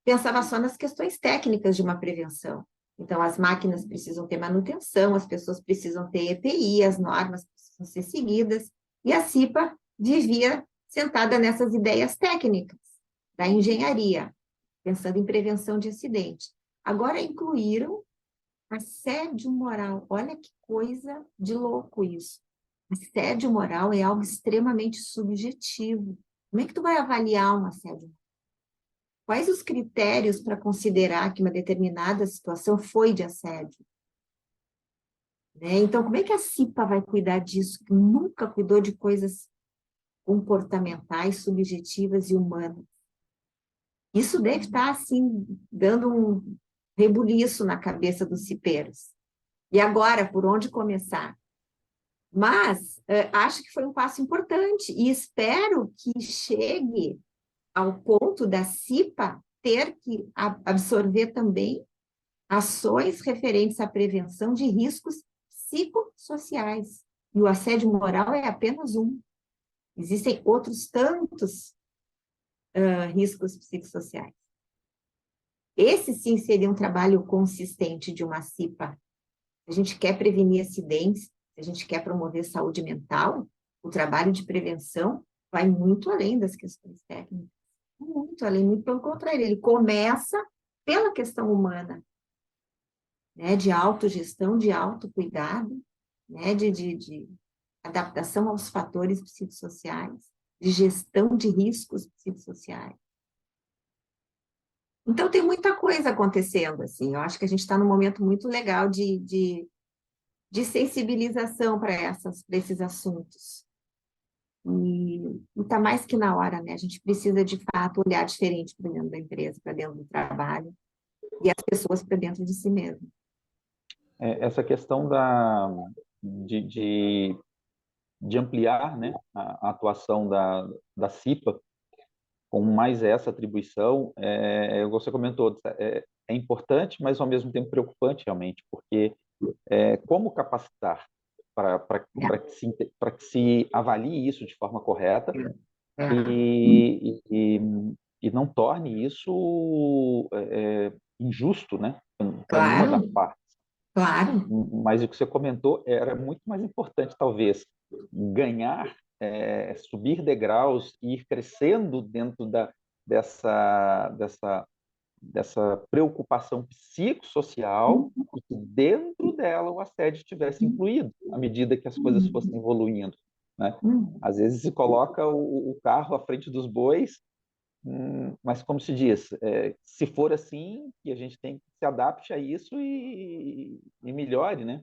pensava só nas questões técnicas de uma prevenção. Então, as máquinas precisam ter manutenção, as pessoas precisam ter EPI, as normas precisam ser seguidas, e a CIPA vivia sentada nessas ideias técnicas da engenharia, pensando em prevenção de acidentes. Agora incluíram assédio moral. Olha que coisa de louco isso. Assédio moral é algo extremamente subjetivo. Como é que tu vai avaliar um assédio? Quais os critérios para considerar que uma determinada situação foi de assédio? Né? Então, como é que a CIPA vai cuidar disso? Que nunca cuidou de coisas comportamentais, subjetivas e humanas. Isso deve estar, assim, dando um rebuliço na cabeça dos cipeiros. E agora, por onde começar? Mas acho que foi um passo importante e espero que chegue ao ponto da CIPA ter que absorver também ações referentes à prevenção de riscos psicossociais. E o assédio moral é apenas um. Existem outros tantos riscos psicossociais. Esse sim seria um trabalho consistente de uma CIPA. Se a gente quer prevenir acidentes, se a gente quer promover saúde mental, o trabalho de prevenção vai muito além das questões técnicas. Muito além, muito pelo contrário, ele começa pela questão humana, né, de autogestão, de autocuidado, né, de adaptação aos fatores psicossociais, de gestão de riscos psicossociais. Então, tem muita coisa acontecendo, assim, eu acho que a gente está num momento muito legal de sensibilização para esses assuntos. E está mais que na hora, né? A gente precisa, de fato, olhar diferente para dentro da empresa, para dentro do trabalho, e as pessoas para dentro de si mesmo. Essa questão de ampliar, né, a atuação da CIPA com mais essa atribuição, você comentou, é importante, mas ao mesmo tempo preocupante realmente, porque como capacitar para que se avalie isso de forma correta e, e, e não torne isso injusto, né, para nenhuma das Claro, partes. claro. Mas o que você comentou era muito mais importante, talvez, ganhar, subir degraus e ir crescendo dentro dessa dessa preocupação psicossocial e que dentro dela o assédio estivesse incluído, à medida que as coisas fossem evoluindo, né? Às vezes se coloca o carro à frente dos bois, mas como se diz, se for assim, que a gente tem que se adapte a isso e melhore, né?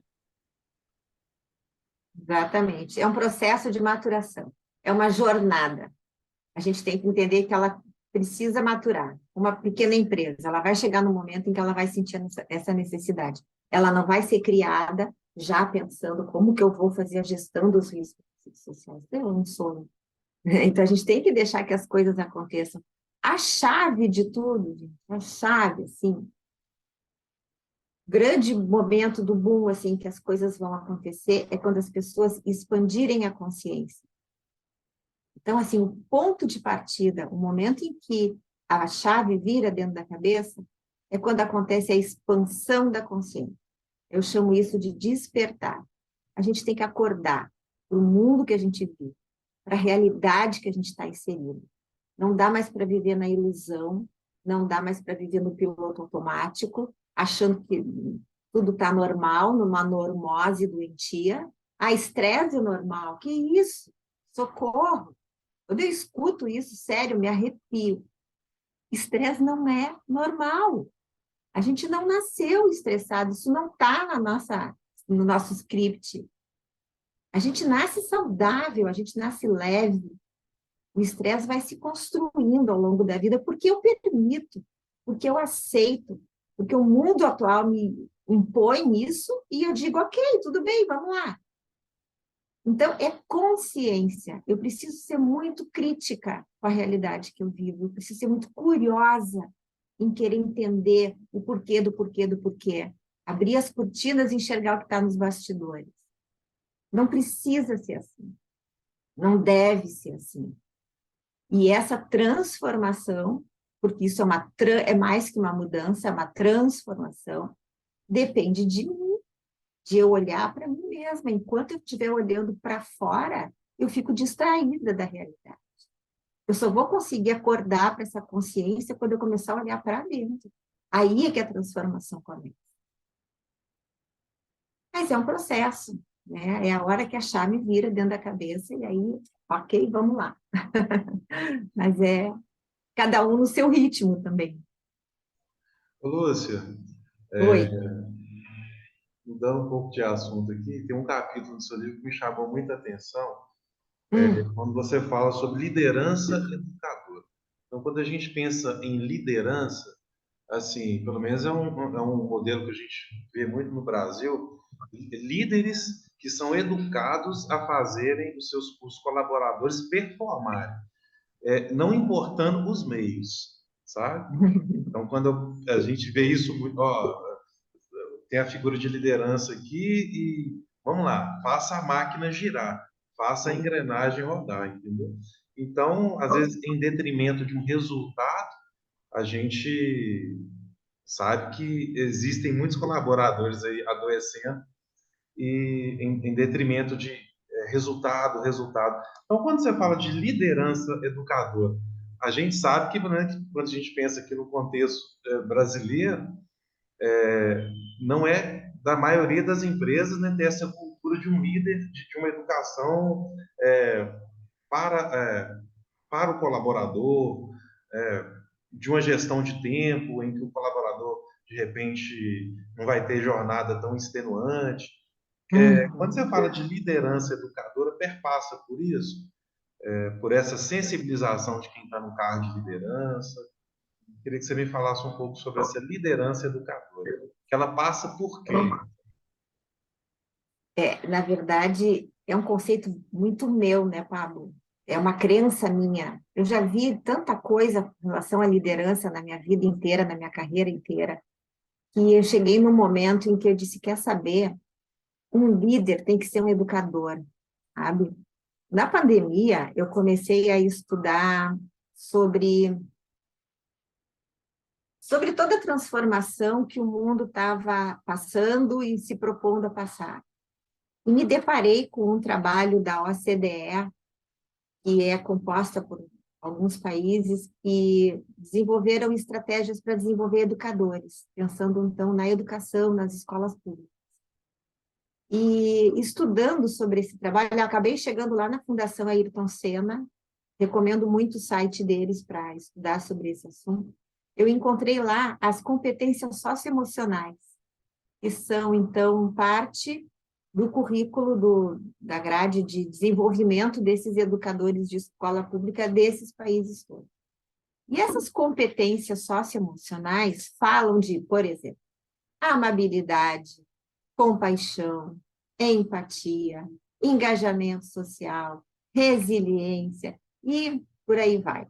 Exatamente. É um processo de maturação, é uma jornada. A gente tem que entender que ela precisa maturar. Uma pequena empresa, ela vai chegar no momento em que ela vai sentir essa necessidade. Ela não vai ser criada já pensando como que eu vou fazer a gestão dos riscos sociais. É um sonho. Então, a gente tem que deixar que as coisas aconteçam. A chave de tudo, gente, a chave, assim, grande momento do boom, assim, que as coisas vão acontecer é quando as pessoas expandirem a consciência. Então, assim, o ponto de partida, o momento em que a chave vira dentro da cabeça, é quando acontece a expansão da consciência. Eu chamo isso de despertar. A gente tem que acordar para o mundo que a gente vive, para a realidade que a gente está inserido. Não dá mais para viver na ilusão, não dá mais para viver no piloto automático, achando que tudo está normal, numa normose doentia. Ah, estresse é normal. Que isso? Socorro! Quando eu escuto isso, sério, me arrepio. Estresse não é normal. A gente não nasceu estressado, isso não está no nosso script. A gente nasce saudável, a gente nasce leve. O estresse vai se construindo ao longo da vida porque eu permito, porque eu aceito, porque o mundo atual me impõe isso e eu digo, ok, tudo bem, vamos lá. Então, é consciência. Eu preciso ser muito crítica com a realidade que eu vivo. Eu preciso ser muito curiosa em querer entender o porquê do porquê do porquê. Abrir as cortinas e enxergar o que está nos bastidores. Não precisa ser assim. Não deve ser assim. E essa transformação, porque isso é mais que uma mudança, é uma transformação, depende de mim, de eu olhar para mim mesma. Enquanto eu estiver olhando para fora, eu fico distraída da realidade. Eu só vou conseguir acordar para essa consciência quando eu começar a olhar para dentro. Aí é que a transformação começa. Mas é um processo, né? É a hora que a chave vira dentro da cabeça e aí, ok, vamos lá. Mas é cada um no seu ritmo também. Ô, Lúcia, Oi. mudando um pouco de assunto aqui, tem um capítulo do seu livro que me chamou muita atenção, quando você fala sobre liderança educadora. Então, quando a gente pensa em liderança, assim, pelo menos é um modelo que a gente vê muito no Brasil, líderes que são educados a fazerem os colaboradores performarem, não importando os meios, sabe? Então, quando a gente vê isso, ó, tem a figura de liderança aqui e vamos lá, faça a máquina girar, faça a engrenagem rodar, entendeu? Então, às vezes, em detrimento de um resultado, a gente sabe que existem muitos colaboradores aí adoecendo e em detrimento de resultado. Então, quando você fala de liderança educadora, a gente sabe que, né, quando a gente pensa aqui no contexto brasileiro, não é da maioria das empresas, né, ter essa cultura de um líder, de uma educação para, para o colaborador, de uma gestão de tempo, em que o colaborador, de repente, não vai ter jornada tão extenuante. Quando você fala de liderança educadora, perpassa por isso, por essa sensibilização de quem está no cargo de liderança. Queria que você me falasse um pouco sobre essa liderança educadora. Que ela passa por quê? Na verdade, é um conceito muito meu, né, Pablo? É uma crença minha. Eu já vi tanta coisa em relação à liderança na minha vida inteira, na minha carreira inteira, que eu cheguei num momento em que eu disse, quer saber? Um líder tem que ser um educador, sabe? Na pandemia, eu comecei a estudar sobre toda a transformação que o mundo estava passando e se propondo a passar. E me deparei com um trabalho da OCDE, que é composta por alguns países que desenvolveram estratégias para desenvolver educadores, pensando, então, na educação, nas escolas públicas. E estudando sobre esse trabalho, eu acabei chegando lá na Fundação Ayrton Senna, recomendo muito o site deles para estudar sobre esse assunto. Eu encontrei lá as competências socioemocionais, que são, então, parte do currículo da grade de desenvolvimento desses educadores de escola pública desses países todos. E essas competências socioemocionais falam de, por exemplo, amabilidade, compaixão, empatia, engajamento social, resiliência e por aí vai.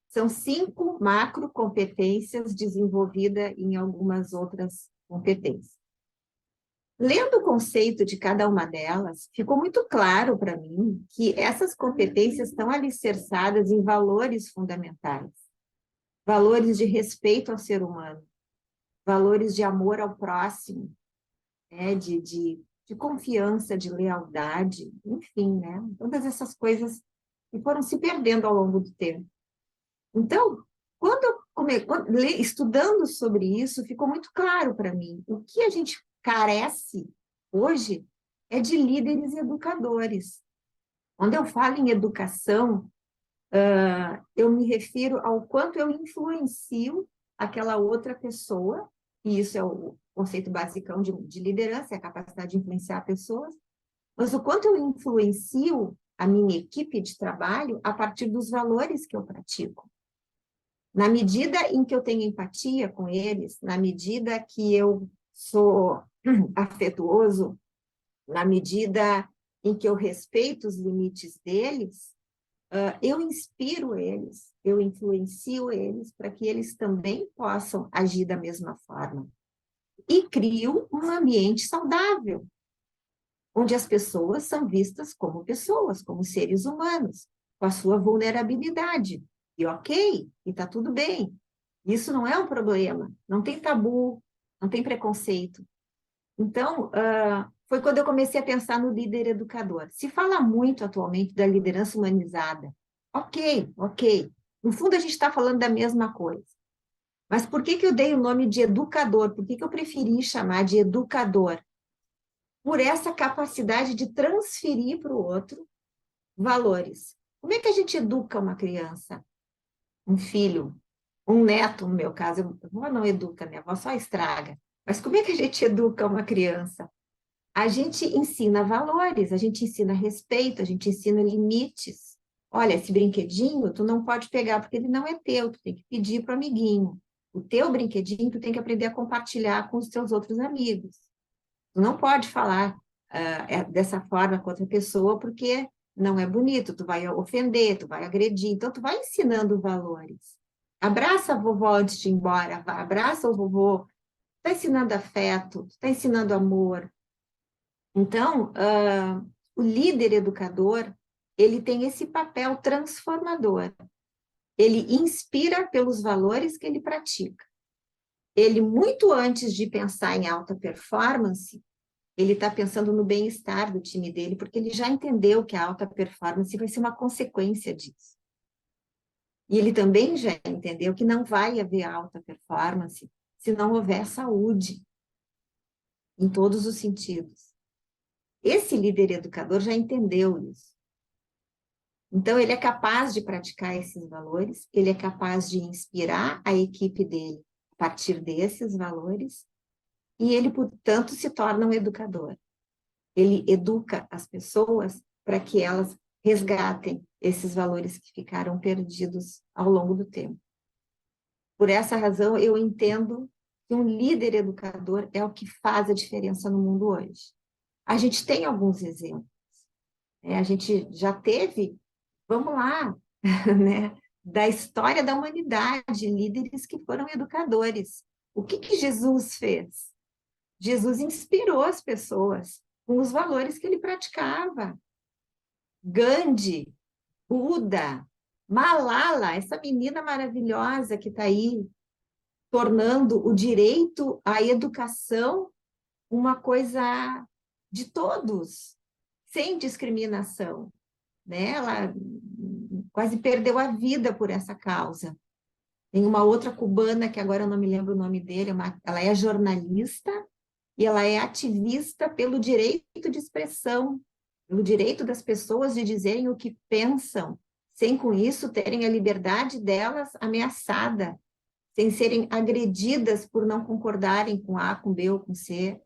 São 5 macro competências desenvolvidas em algumas outras competências. Lendo o conceito de cada uma delas, ficou muito claro para mim que essas competências estão alicerçadas em valores fundamentais, valores de respeito ao ser humano, valores de amor ao próximo, né, de confiança, de lealdade, enfim, né, todas essas coisas que foram se perdendo ao longo do tempo. Então, estudando sobre isso, ficou muito claro para mim o que a gente carece hoje é de líderes educadores. Quando eu falo em educação, eu me refiro ao quanto eu influencio aquela outra pessoa, e isso é o conceito basicão de liderança, é a capacidade de influenciar pessoas, mas o quanto eu influencio a minha equipe de trabalho a partir dos valores que eu pratico. Na medida em que eu tenho empatia com eles, na medida que eu sou afetuoso, na medida em que eu respeito os limites deles, eu inspiro eles, eu influencio eles para que eles também possam agir da mesma forma. E crio um ambiente saudável, onde as pessoas são vistas como pessoas, como seres humanos, com a sua vulnerabilidade. E ok, e está tudo bem. Isso não é um problema, não tem tabu, não tem preconceito. Então, foi quando eu comecei a pensar no líder educador. Se fala muito atualmente da liderança humanizada. Ok. No fundo, a gente está falando da mesma coisa. Mas por que eu dei o nome de educador? Por que eu preferi chamar de educador? Por essa capacidade de transferir para o outro valores. Como é que a gente educa uma criança? Um filho, um neto, no meu caso, a avó não educa, minha avó só estraga. Mas como é que a gente educa uma criança? A gente ensina valores, a gente ensina respeito, a gente ensina limites. Olha, esse brinquedinho tu não pode pegar porque ele não é teu, tu tem que pedir para o amiguinho. O teu brinquedinho tu tem que aprender a compartilhar com os teus outros amigos. Tu não pode falar dessa forma com outra pessoa porque não é bonito, tu vai ofender, tu vai agredir. Então, tu vai ensinando valores. Abraça a vovó antes de ir embora, abraça o vovô. Está ensinando afeto, está ensinando amor. Então, o líder educador, ele tem esse papel transformador. Ele inspira pelos valores que ele pratica. Ele, muito antes de pensar em alta performance, ele está pensando no bem-estar do time dele, porque ele já entendeu que a alta performance vai ser uma consequência disso. E ele também já entendeu que não vai haver alta performance se não houver saúde, em todos os sentidos. Esse líder educador já entendeu isso. Então, ele é capaz de praticar esses valores, ele é capaz de inspirar a equipe dele a partir desses valores, e ele, portanto, se torna um educador. Ele educa as pessoas para que elas resgatem esses valores que ficaram perdidos ao longo do tempo. Por essa razão, eu entendo que um líder educador é o que faz a diferença no mundo hoje. A gente tem alguns exemplos. A gente já teve, vamos lá, né, da história da humanidade, líderes que foram educadores. O que Jesus fez? Jesus inspirou as pessoas com os valores que ele praticava. Gandhi, Buda, Malala, essa menina maravilhosa que está aí, tornando o direito à educação uma coisa de todos, sem discriminação. Né? Ela quase perdeu a vida por essa causa. Tem uma outra cubana, que agora eu não me lembro o nome dele, ela é jornalista e ela é ativista pelo direito de expressão, pelo direito das pessoas de dizerem o que pensam, sem com isso terem a liberdade delas ameaçada, sem serem agredidas por não concordarem com A, com B ou com C,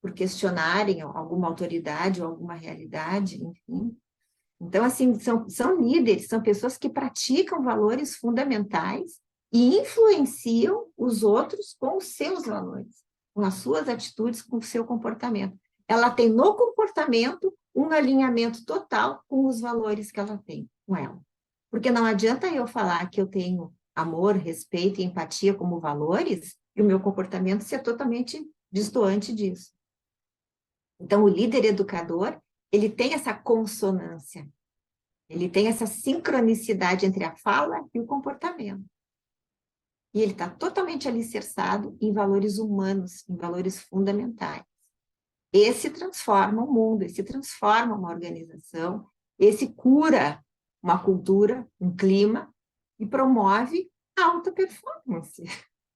por questionarem alguma autoridade ou alguma realidade, enfim. Então, assim, são líderes, são pessoas que praticam valores fundamentais e influenciam os outros com os seus valores, com as suas atitudes, com o seu comportamento. Ela tem no comportamento um alinhamento total com os valores que ela tem com ela. Porque não adianta eu falar que eu tenho amor, respeito e empatia como valores e o meu comportamento ser totalmente destoante disso. Então, o líder educador, ele tem essa consonância, ele tem essa sincronicidade entre a fala e o comportamento. E ele está totalmente alicerçado em valores humanos, em valores fundamentais. Esse transforma o mundo, esse transforma uma organização, esse cura uma cultura, um clima, e promove a alta performance.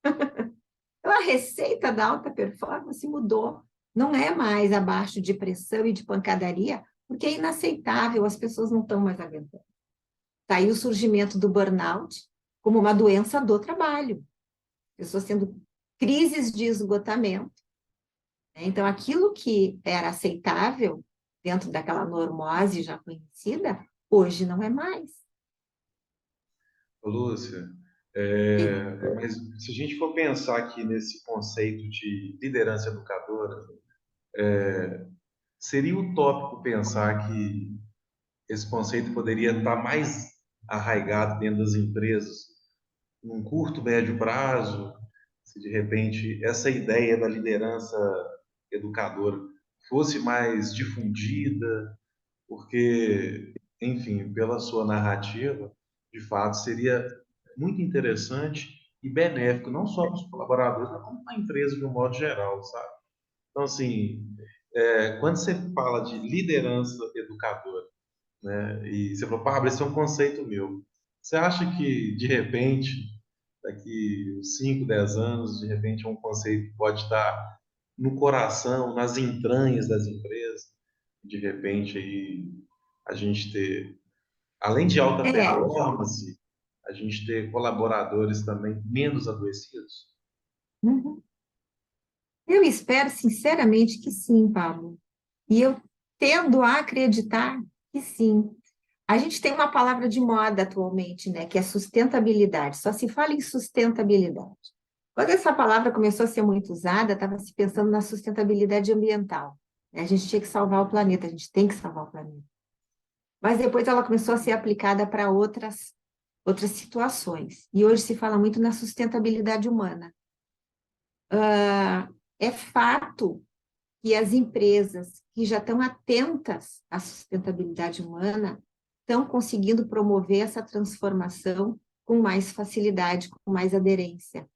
Então, a receita da alta performance mudou. Não é mais abaixo de pressão e de pancadaria, porque é inaceitável, as pessoas não estão mais aguentando. Está aí o surgimento do burnout como uma doença do trabalho. Pessoas tendo crises de esgotamento. Então, aquilo que era aceitável dentro daquela normose já conhecida, hoje não é mais. Lúcia, mas se a gente for pensar aqui nesse conceito de liderança educadora, seria utópico pensar que esse conceito poderia estar mais arraigado dentro das empresas, num curto, médio prazo, se de repente essa ideia da liderança educadora fosse mais difundida, porque, enfim, pela sua narrativa, de fato, seria muito interessante e benéfico, não só para os colaboradores, mas como para a empresa de um modo geral, sabe? Então, assim, quando você fala de liderança educadora, né, e você falou, Pablo, esse é um conceito meu. Você acha que, de repente, daqui uns 5, 10 anos, de repente, um conceito que pode estar no coração, nas entranhas das empresas, de repente, aí, a gente ter, além de alta É, performance, a gente ter colaboradores também menos adoecidos? uhum. Eu espero sinceramente que sim, Pablo. E eu tendo a acreditar que sim. A gente tem uma palavra de moda atualmente, né, que é sustentabilidade. Só se fala em sustentabilidade. Quando essa palavra começou a ser muito usada, estava se pensando na sustentabilidade ambiental, né? A gente tinha que salvar o planeta, a gente tem que salvar o planeta. Mas depois ela começou a ser aplicada para outras situações. E hoje se fala muito na sustentabilidade humana. É fato que as empresas que já estão atentas à sustentabilidade humana estão conseguindo promover essa transformação com mais facilidade, com mais aderência.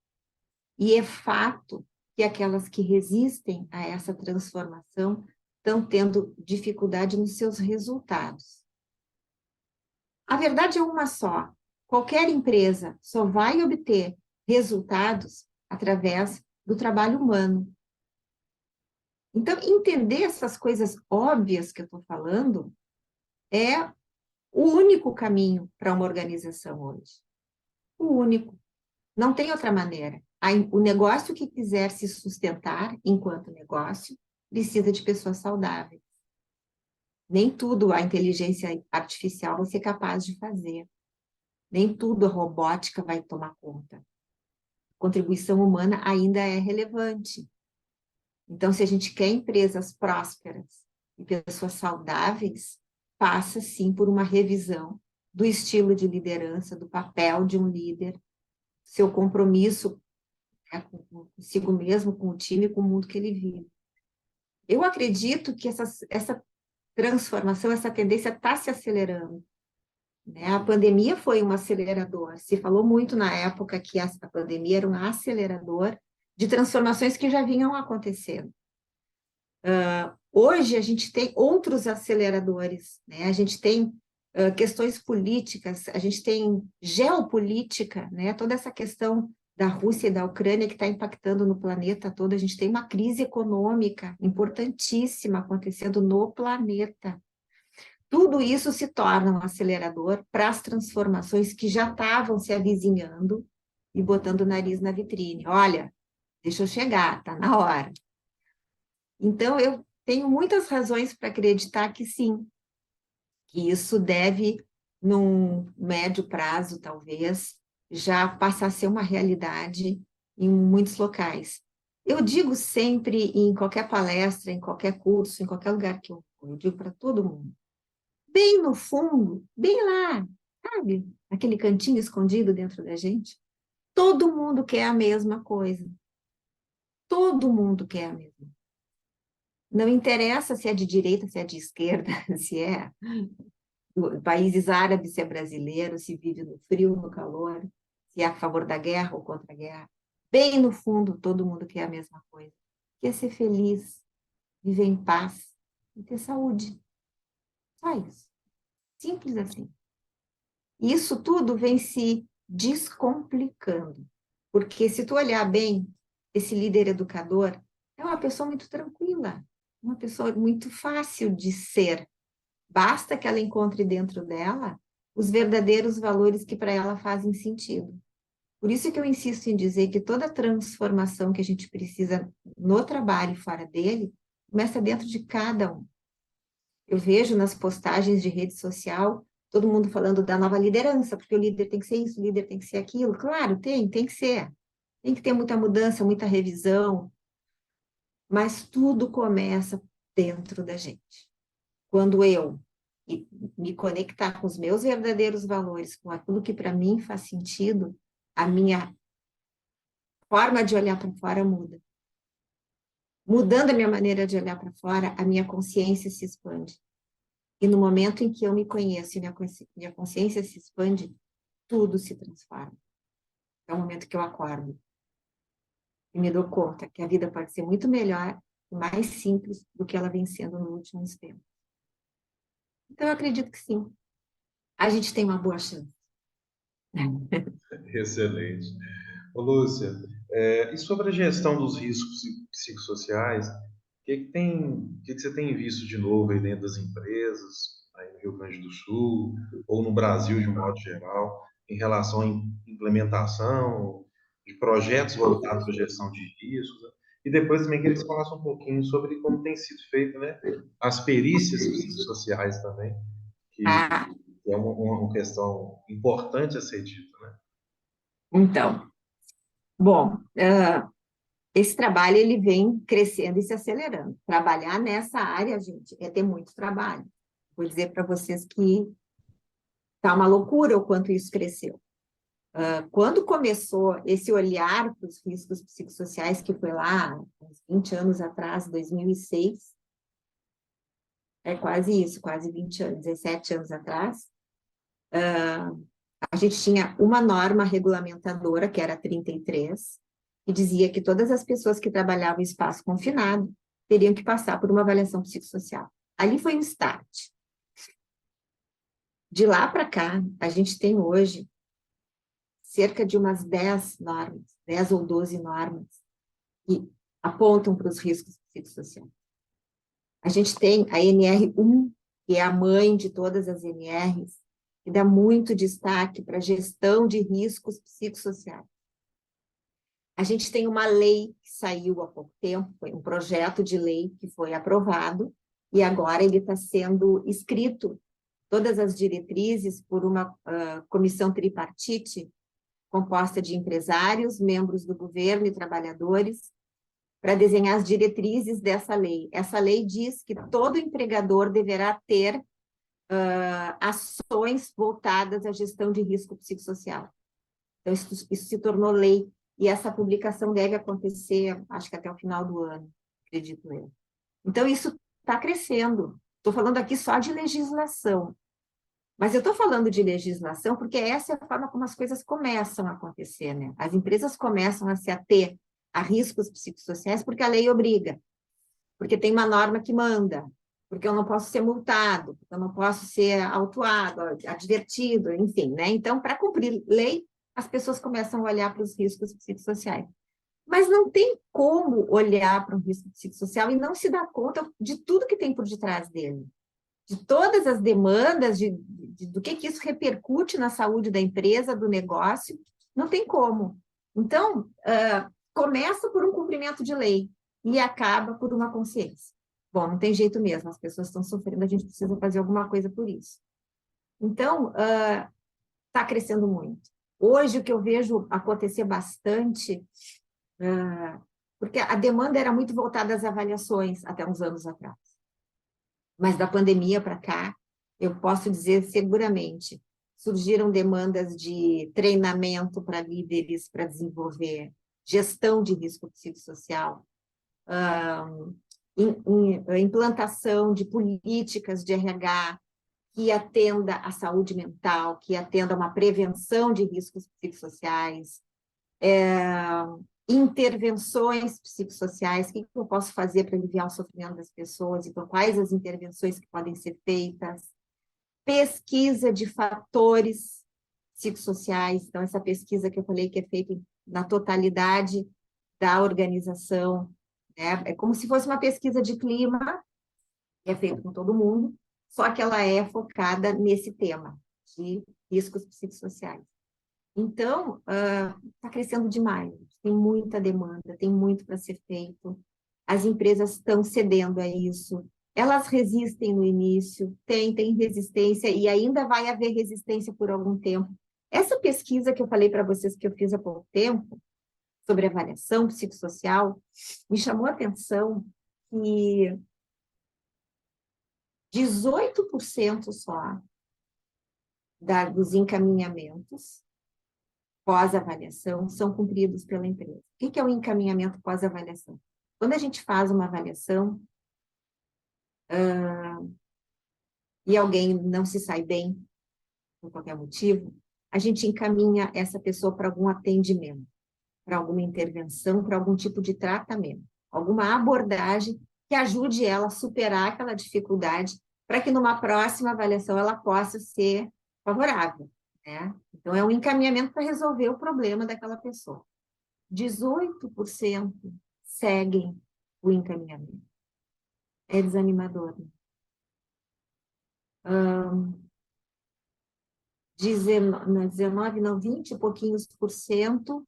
E é fato que aquelas que resistem a essa transformação estão tendo dificuldade nos seus resultados. A verdade é uma só. Qualquer empresa só vai obter resultados através do trabalho humano. Então, entender essas coisas óbvias que eu estou falando é o único caminho para uma organização hoje. O único. Não tem outra maneira. O negócio que quiser se sustentar enquanto negócio precisa de pessoas saudáveis. Nem tudo a inteligência artificial vai ser capaz de fazer. Nem tudo a robótica vai tomar conta. A contribuição humana ainda é relevante. Então, se a gente quer empresas prósperas e pessoas saudáveis, passa, sim, por uma revisão do estilo de liderança, do papel de um líder, seu compromisso, né, consigo mesmo, com o time, com o mundo que ele vive. Eu acredito que essa transformação, essa tendência está se acelerando, né? A pandemia foi um acelerador. Se falou muito na época que a pandemia era um acelerador de transformações que já vinham acontecendo. Hoje a gente tem outros aceleradores, né? A gente tem questões políticas, a gente tem geopolítica, né? Toda essa questão da Rússia e da Ucrânia que está impactando no planeta todo, a gente tem uma crise econômica importantíssima acontecendo no planeta. Tudo isso se torna um acelerador para as transformações que já estavam se avizinhando e botando o nariz na vitrine. Olha, deixa eu chegar, está na hora. Então, eu tenho muitas razões para acreditar que sim, que isso deve, num médio prazo, talvez, já passar a ser uma realidade em muitos locais. Eu digo sempre, em qualquer palestra, em qualquer curso, em qualquer lugar que eu vou, eu digo para todo mundo, bem no fundo, bem lá, sabe? Aquele cantinho escondido dentro da gente, todo mundo quer a mesma coisa. Todo mundo quer a mesma. Não interessa se é de direita, se é de esquerda, se é países árabes, se é brasileiro, se vive no frio, no calor, se é a favor da guerra ou contra a guerra. Bem no fundo, todo mundo quer a mesma coisa. Quer ser feliz, viver em paz e ter saúde. Só isso. Simples assim. E isso tudo vem se descomplicando. Porque se tu olhar bem, esse líder educador é uma pessoa muito tranquila, uma pessoa muito fácil de ser. Basta que ela encontre dentro dela os verdadeiros valores que para ela fazem sentido. Por isso que eu insisto em dizer que toda transformação que a gente precisa no trabalho e fora dele, começa dentro de cada um. Eu vejo nas postagens de rede social, todo mundo falando da nova liderança, porque o líder tem que ser isso, o líder tem que ser aquilo. Claro, tem que ser. Tem que ter muita mudança, muita revisão, mas tudo começa dentro da gente. Quando eu me conectar com os meus verdadeiros valores, com aquilo que para mim faz sentido, a minha forma de olhar para fora muda. Mudando a minha maneira de olhar para fora, a minha consciência se expande. E no momento em que eu me conheço e minha consciência se expande, tudo se transforma. É o momento que eu acordo e me dou conta que a vida pode ser muito melhor e mais simples do que ela vem sendo nos últimos tempos. Então, eu acredito que sim. A gente tem uma boa chance. Excelente. Ô, Lúcia, e sobre a gestão dos riscos psicossociais, o que você tem visto de novo aí dentro das empresas, aí no Rio Grande do Sul, ou no Brasil de um modo geral, em relação à implementação de projetos voltados para a gestão de riscos, né? E depois também queria que você falasse um pouquinho sobre como tem sido feito, né, as perícias psicossociais também, que Ah, é uma questão importante a ser dita, né? então, bom, esse trabalho ele vem crescendo e se acelerando. Trabalhar nessa área, gente, é ter muito trabalho. Vou dizer para vocês que tá uma loucura o quanto isso cresceu. Quando começou esse olhar para os riscos psicossociais, que foi lá, uns 20 anos atrás, 2006, é quase isso, quase 20 anos, 17 anos atrás, a gente tinha uma norma regulamentadora, que era a 33, que dizia que todas as pessoas que trabalhavam em espaço confinado teriam que passar por uma avaliação psicossocial. Ali foi um start. De lá para cá, a gente tem hoje cerca de umas 10 normas, 10 ou 12 normas, que apontam para os riscos psicossociais. A gente tem a NR1, que é a mãe de todas as NRs, que dá muito destaque para a gestão de riscos psicossociais. A gente tem uma lei que saiu há pouco tempo, foi um projeto de lei que foi aprovado, e agora ele está sendo escrito, todas as diretrizes, por uma comissão tripartite, composta de empresários, membros do governo e trabalhadores, para desenhar as diretrizes dessa lei. Essa lei diz que todo empregador deverá ter ações voltadas à gestão de risco psicossocial. Então, isso se tornou lei, e essa publicação deve acontecer, acho que até o final do ano, acredito eu. Então, isso está crescendo. Estou falando aqui só de legislação. Mas eu estou falando de legislação porque essa é a forma como as coisas começam a acontecer, né? As empresas começam a se ater a riscos psicossociais porque a lei obriga, porque tem uma norma que manda, porque eu não posso ser multado, porque eu não posso ser autuado, advertido, enfim, né? Então, para cumprir lei, as pessoas começam a olhar para os riscos psicossociais. Mas não tem como olhar para um risco psicossocial e não se dar conta de tudo que tem por detrás dele, de todas as demandas, do que isso repercute na saúde da empresa, do negócio, não tem como. Então, começa por um cumprimento de lei e acaba por uma consciência. Bom, não tem jeito mesmo, as pessoas estão sofrendo, a gente precisa fazer alguma coisa por isso. Então, está crescendo muito. Hoje, o que eu vejo acontecer bastante, porque a demanda era muito voltada às avaliações até uns anos atrás. Mas da pandemia para cá, eu posso dizer seguramente, surgiram demandas de treinamento para líderes para desenvolver gestão de risco psicossocial, implantação de políticas de RH que atenda à saúde mental, que atenda a uma prevenção de riscos psicossociais, intervenções psicossociais, o que eu posso fazer para aliviar o sofrimento das pessoas, então quais as intervenções que podem ser feitas, pesquisa de fatores psicossociais, então essa pesquisa que eu falei que é feita na totalidade da organização, né? É como se fosse uma pesquisa de clima, que é feita com todo mundo, só que ela é focada nesse tema de riscos psicossociais. Então, está crescendo demais, tem muita demanda, tem muito para ser feito, as empresas estão cedendo a isso, elas resistem no início, tem resistência e ainda vai haver resistência por algum tempo. Essa pesquisa que eu falei para vocês que eu fiz há pouco tempo, sobre avaliação psicossocial, me chamou a atenção que 18% só dos encaminhamentos pós-avaliação são cumpridos pela empresa. O que é o encaminhamento pós-avaliação? Quando a gente faz uma avaliação e alguém não se sai bem, por qualquer motivo, a gente encaminha essa pessoa para algum atendimento, para alguma intervenção, para algum tipo de tratamento, alguma abordagem que ajude ela a superar aquela dificuldade, para que numa próxima avaliação ela possa ser favorável, né? Então, é um encaminhamento para resolver o problema daquela pessoa. 18% seguem o encaminhamento. É desanimador. 19, não, 20 e pouquinhos por cento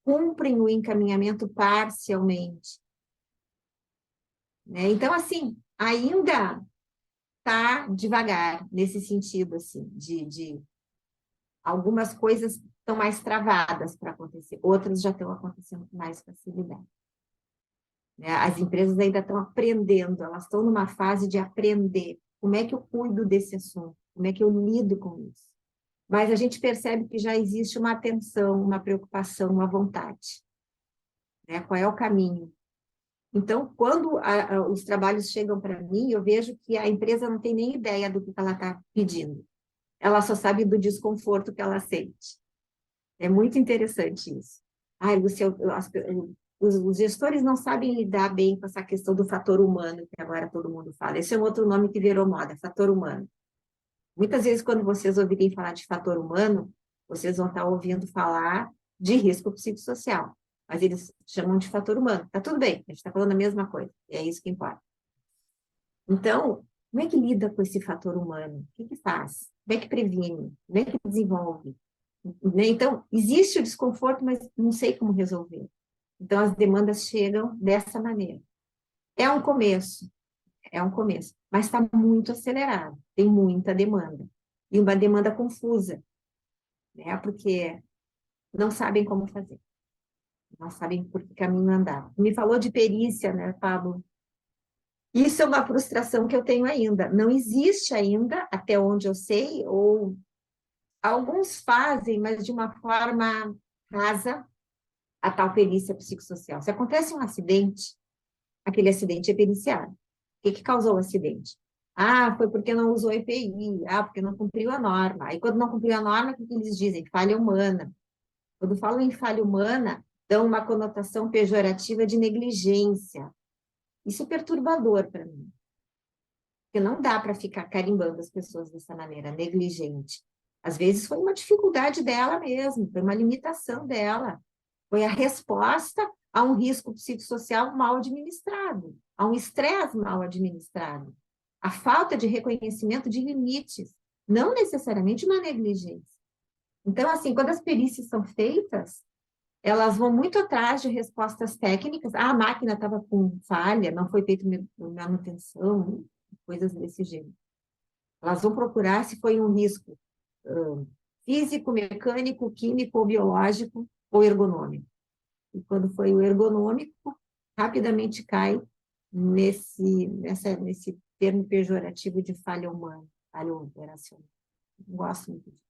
cumprem o encaminhamento parcialmente. Né? Então, assim, ainda está devagar nesse sentido, assim, de algumas coisas estão mais travadas para acontecer, outras já estão acontecendo com mais facilidade. Né? As empresas ainda estão aprendendo, elas estão numa fase de aprender como é que eu cuido desse assunto, como é que eu lido com isso. Mas a gente percebe que já existe uma atenção, uma preocupação, uma vontade. Né? Qual é o caminho? Então, quando os trabalhos chegam para mim, eu vejo que a empresa não tem nem ideia do que ela está pedindo. Ela só sabe do desconforto que ela sente. É muito interessante isso. Ai, Lúcia, os gestores não sabem lidar bem com essa questão do fator humano, que agora todo mundo fala. Esse é um outro nome que virou moda, fator humano. Muitas vezes, quando vocês ouvirem falar de fator humano, vocês vão estar ouvindo falar de risco psicossocial, mas eles chamam de fator humano. Tá tudo bem, a gente está falando a mesma coisa, e é isso que importa. Então, como é que lida com esse fator humano? O que faz? Como é que previne? Como é que desenvolve? Então, existe o desconforto, mas não sei como resolver. Então, as demandas chegam dessa maneira. É um começo, mas está muito acelerado, tem muita demanda. E uma demanda confusa, né? Porque não sabem como fazer, não sabem por que caminho andar. Me falou de perícia, né, Pablo? Isso é uma frustração que eu tenho ainda. Não existe ainda, até onde eu sei, ou alguns fazem, mas de uma forma rasa, a tal perícia psicossocial. Se acontece um acidente, aquele acidente é periciado. O que causou o acidente? Ah, foi porque não usou EPI, porque não cumpriu a norma. Aí, quando não cumpriu a norma, o que eles dizem? Falha humana. Quando falam em falha humana, dão uma conotação pejorativa de negligência. Isso é perturbador para mim. Porque não dá para ficar carimbando as pessoas dessa maneira, negligente. Às vezes foi uma dificuldade dela mesmo, foi uma limitação dela. Foi a resposta a um risco psicossocial mal administrado, a um estresse mal administrado. A falta de reconhecimento de limites, não necessariamente uma negligência. Então, assim, quando as perícias são feitas, elas vão muito atrás de respostas técnicas. Ah, a máquina estava com falha, não foi feita manutenção, coisas desse gênero. Elas vão procurar se foi um risco físico, mecânico, químico ou biológico ou ergonômico. E quando foi o ergonômico, rapidamente cai nesse termo pejorativo de falha humana, falha operacional. Não gosto muito disso.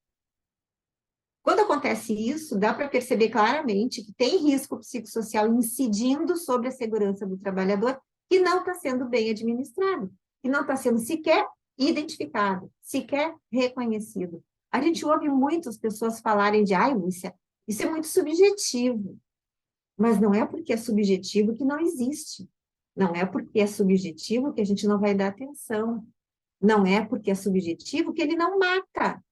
Quando acontece isso, dá para perceber claramente que tem risco psicossocial incidindo sobre a segurança do trabalhador que não está sendo bem administrado, que não está sendo sequer identificado, sequer reconhecido. A gente ouve muitas pessoas falarem de, ai, Lúcia, isso é muito subjetivo. Mas não é porque é subjetivo que não existe. Não é porque é subjetivo que a gente não vai dar atenção. Não é porque é subjetivo que ele não mata.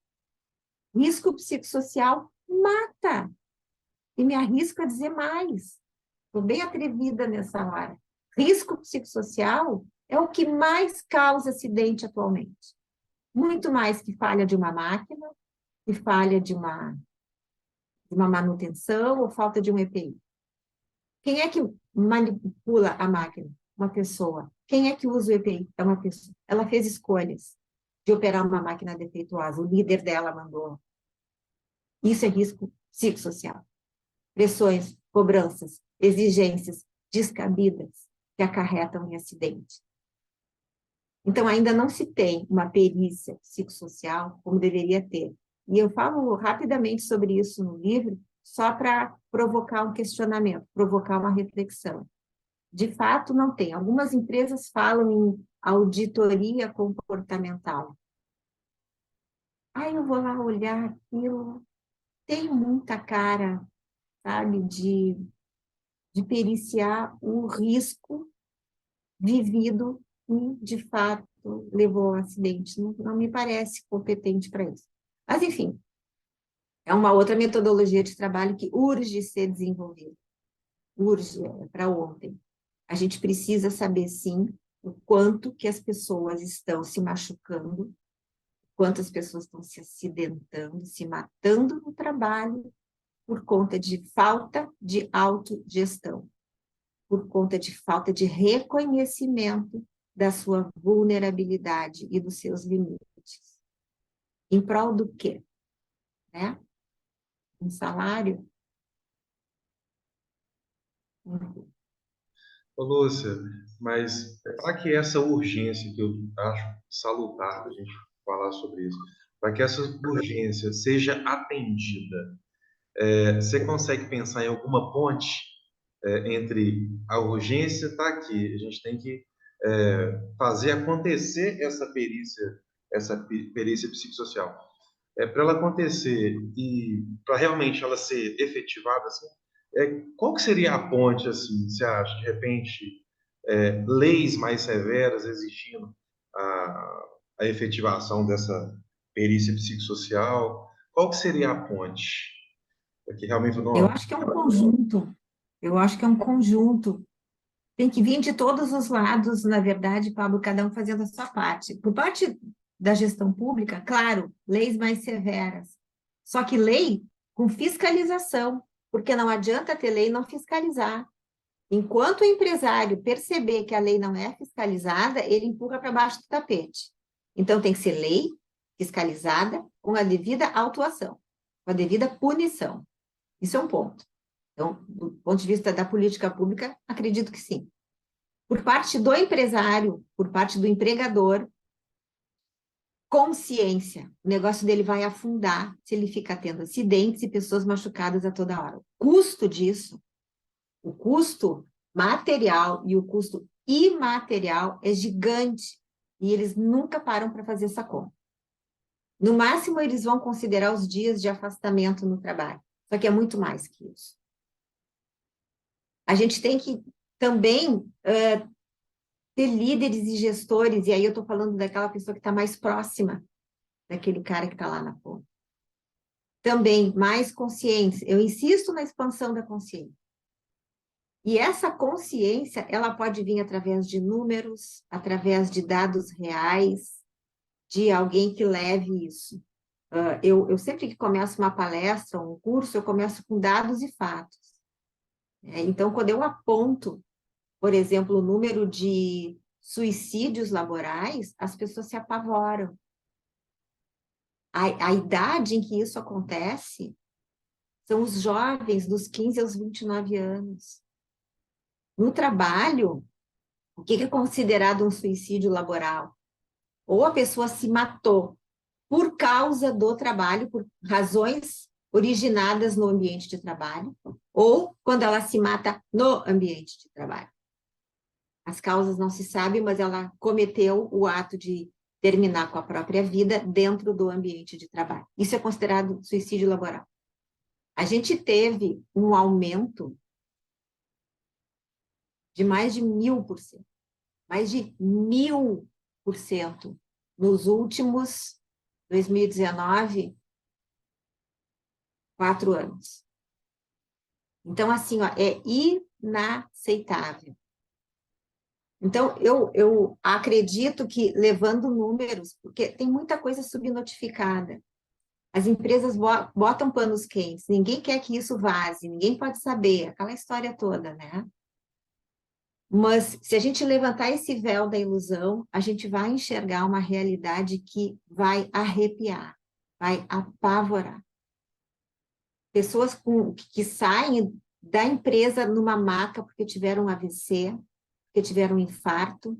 Risco psicossocial mata. E me arrisco a dizer mais. Estou bem atrevida nessa hora. Risco psicossocial é o que mais causa acidente atualmente. Muito mais que falha de uma máquina, que falha de uma manutenção ou falta de um EPI. Quem é que manipula a máquina? Uma pessoa. Quem é que usa o EPI? É uma pessoa. Ela fez escolhas de operar uma máquina defeituosa. O líder dela mandou. Isso é risco psicossocial. Pressões, cobranças, exigências descabidas que acarretam em acidente. Então, ainda não se tem uma perícia psicossocial como deveria ter. E eu falo rapidamente sobre isso no livro, só para provocar um questionamento, provocar uma reflexão. De fato, não tem. Algumas empresas falam em auditoria comportamental. Aí eu vou lá olhar aquilo, tem muita cara, sabe, de periciar o risco vivido e, de fato, levou ao acidente. Não me parece competente para isso. Mas, enfim, é uma outra metodologia de trabalho que urge ser desenvolvida. Urge, é para ontem. A gente precisa saber, sim, o quanto que as pessoas estão se machucando, quantas pessoas estão se acidentando, se matando no trabalho por conta de falta de autogestão, por conta de falta de reconhecimento da sua vulnerabilidade e dos seus limites. Em prol do quê? Né? Um salário? Ô, Lúcia, mas para que essa urgência, que eu acho salutar a gente falar sobre isso, para que essa urgência seja atendida, você consegue pensar em alguma ponte entre a urgência está aqui, a gente tem que fazer acontecer essa perícia psicossocial. Para ela acontecer e para realmente ela ser efetivada, assim, qual que seria a ponte, assim, você acha? De repente, leis mais severas exigindo a efetivação dessa perícia psicossocial? Qual que seria a ponte? Para que realmente Eu não... acho que é um conjunto. Eu acho que é um conjunto. Tem que vir de todos os lados, na verdade, Pablo, cada um fazendo a sua parte. Por parte da gestão pública, claro, leis mais severas. Só que lei com fiscalização, porque não adianta ter lei e não fiscalizar. Enquanto o empresário perceber que a lei não é fiscalizada, ele empurra para baixo do tapete. Então, tem que ser lei fiscalizada com a devida autuação, com a devida punição. Isso é um ponto. Então, do ponto de vista da política pública, acredito que sim. Por parte do empresário, por parte do empregador, consciência. O negócio dele vai afundar se ele ficar tendo acidentes e pessoas machucadas a toda hora. O custo disso, o custo material e o custo imaterial é gigante. E eles nunca param para fazer essa conta. No máximo, eles vão considerar os dias de afastamento no trabalho. Só que é muito mais que isso. A gente tem que também ter líderes e gestores, e aí eu estou falando daquela pessoa que está mais próxima daquele cara que está lá na ponta. Também mais conscientes. Eu insisto na expansão da consciência. E essa consciência, ela pode vir através de números, através de dados reais, de alguém que leve isso. Eu sempre que começo uma palestra, um curso, eu começo com dados e fatos. Então, quando eu aponto, por exemplo, o número de suicídios laborais, as pessoas se apavoram. A idade em que isso acontece são os jovens dos 15 aos 29 anos. No trabalho, o que é considerado um suicídio laboral? Ou a pessoa se matou por causa do trabalho, por razões originadas no ambiente de trabalho, ou quando ela se mata no ambiente de trabalho. As causas não se sabem, mas ela cometeu o ato de terminar com a própria vida dentro do ambiente de trabalho. Isso é considerado suicídio laboral. A gente teve um aumento de mais de 1000%, mais de 1000% nos últimos 2019, 4 anos. Então, assim, ó, é inaceitável. Então, eu acredito que, levando números, porque tem muita coisa subnotificada, as empresas botam panos quentes, ninguém quer que isso vaze, ninguém pode saber, aquela história toda, né? Mas, se a gente levantar esse véu da ilusão, a gente vai enxergar uma realidade que vai arrepiar, vai apavorar. Pessoas que saem da empresa numa maca porque tiveram um AVC, porque tiveram um infarto,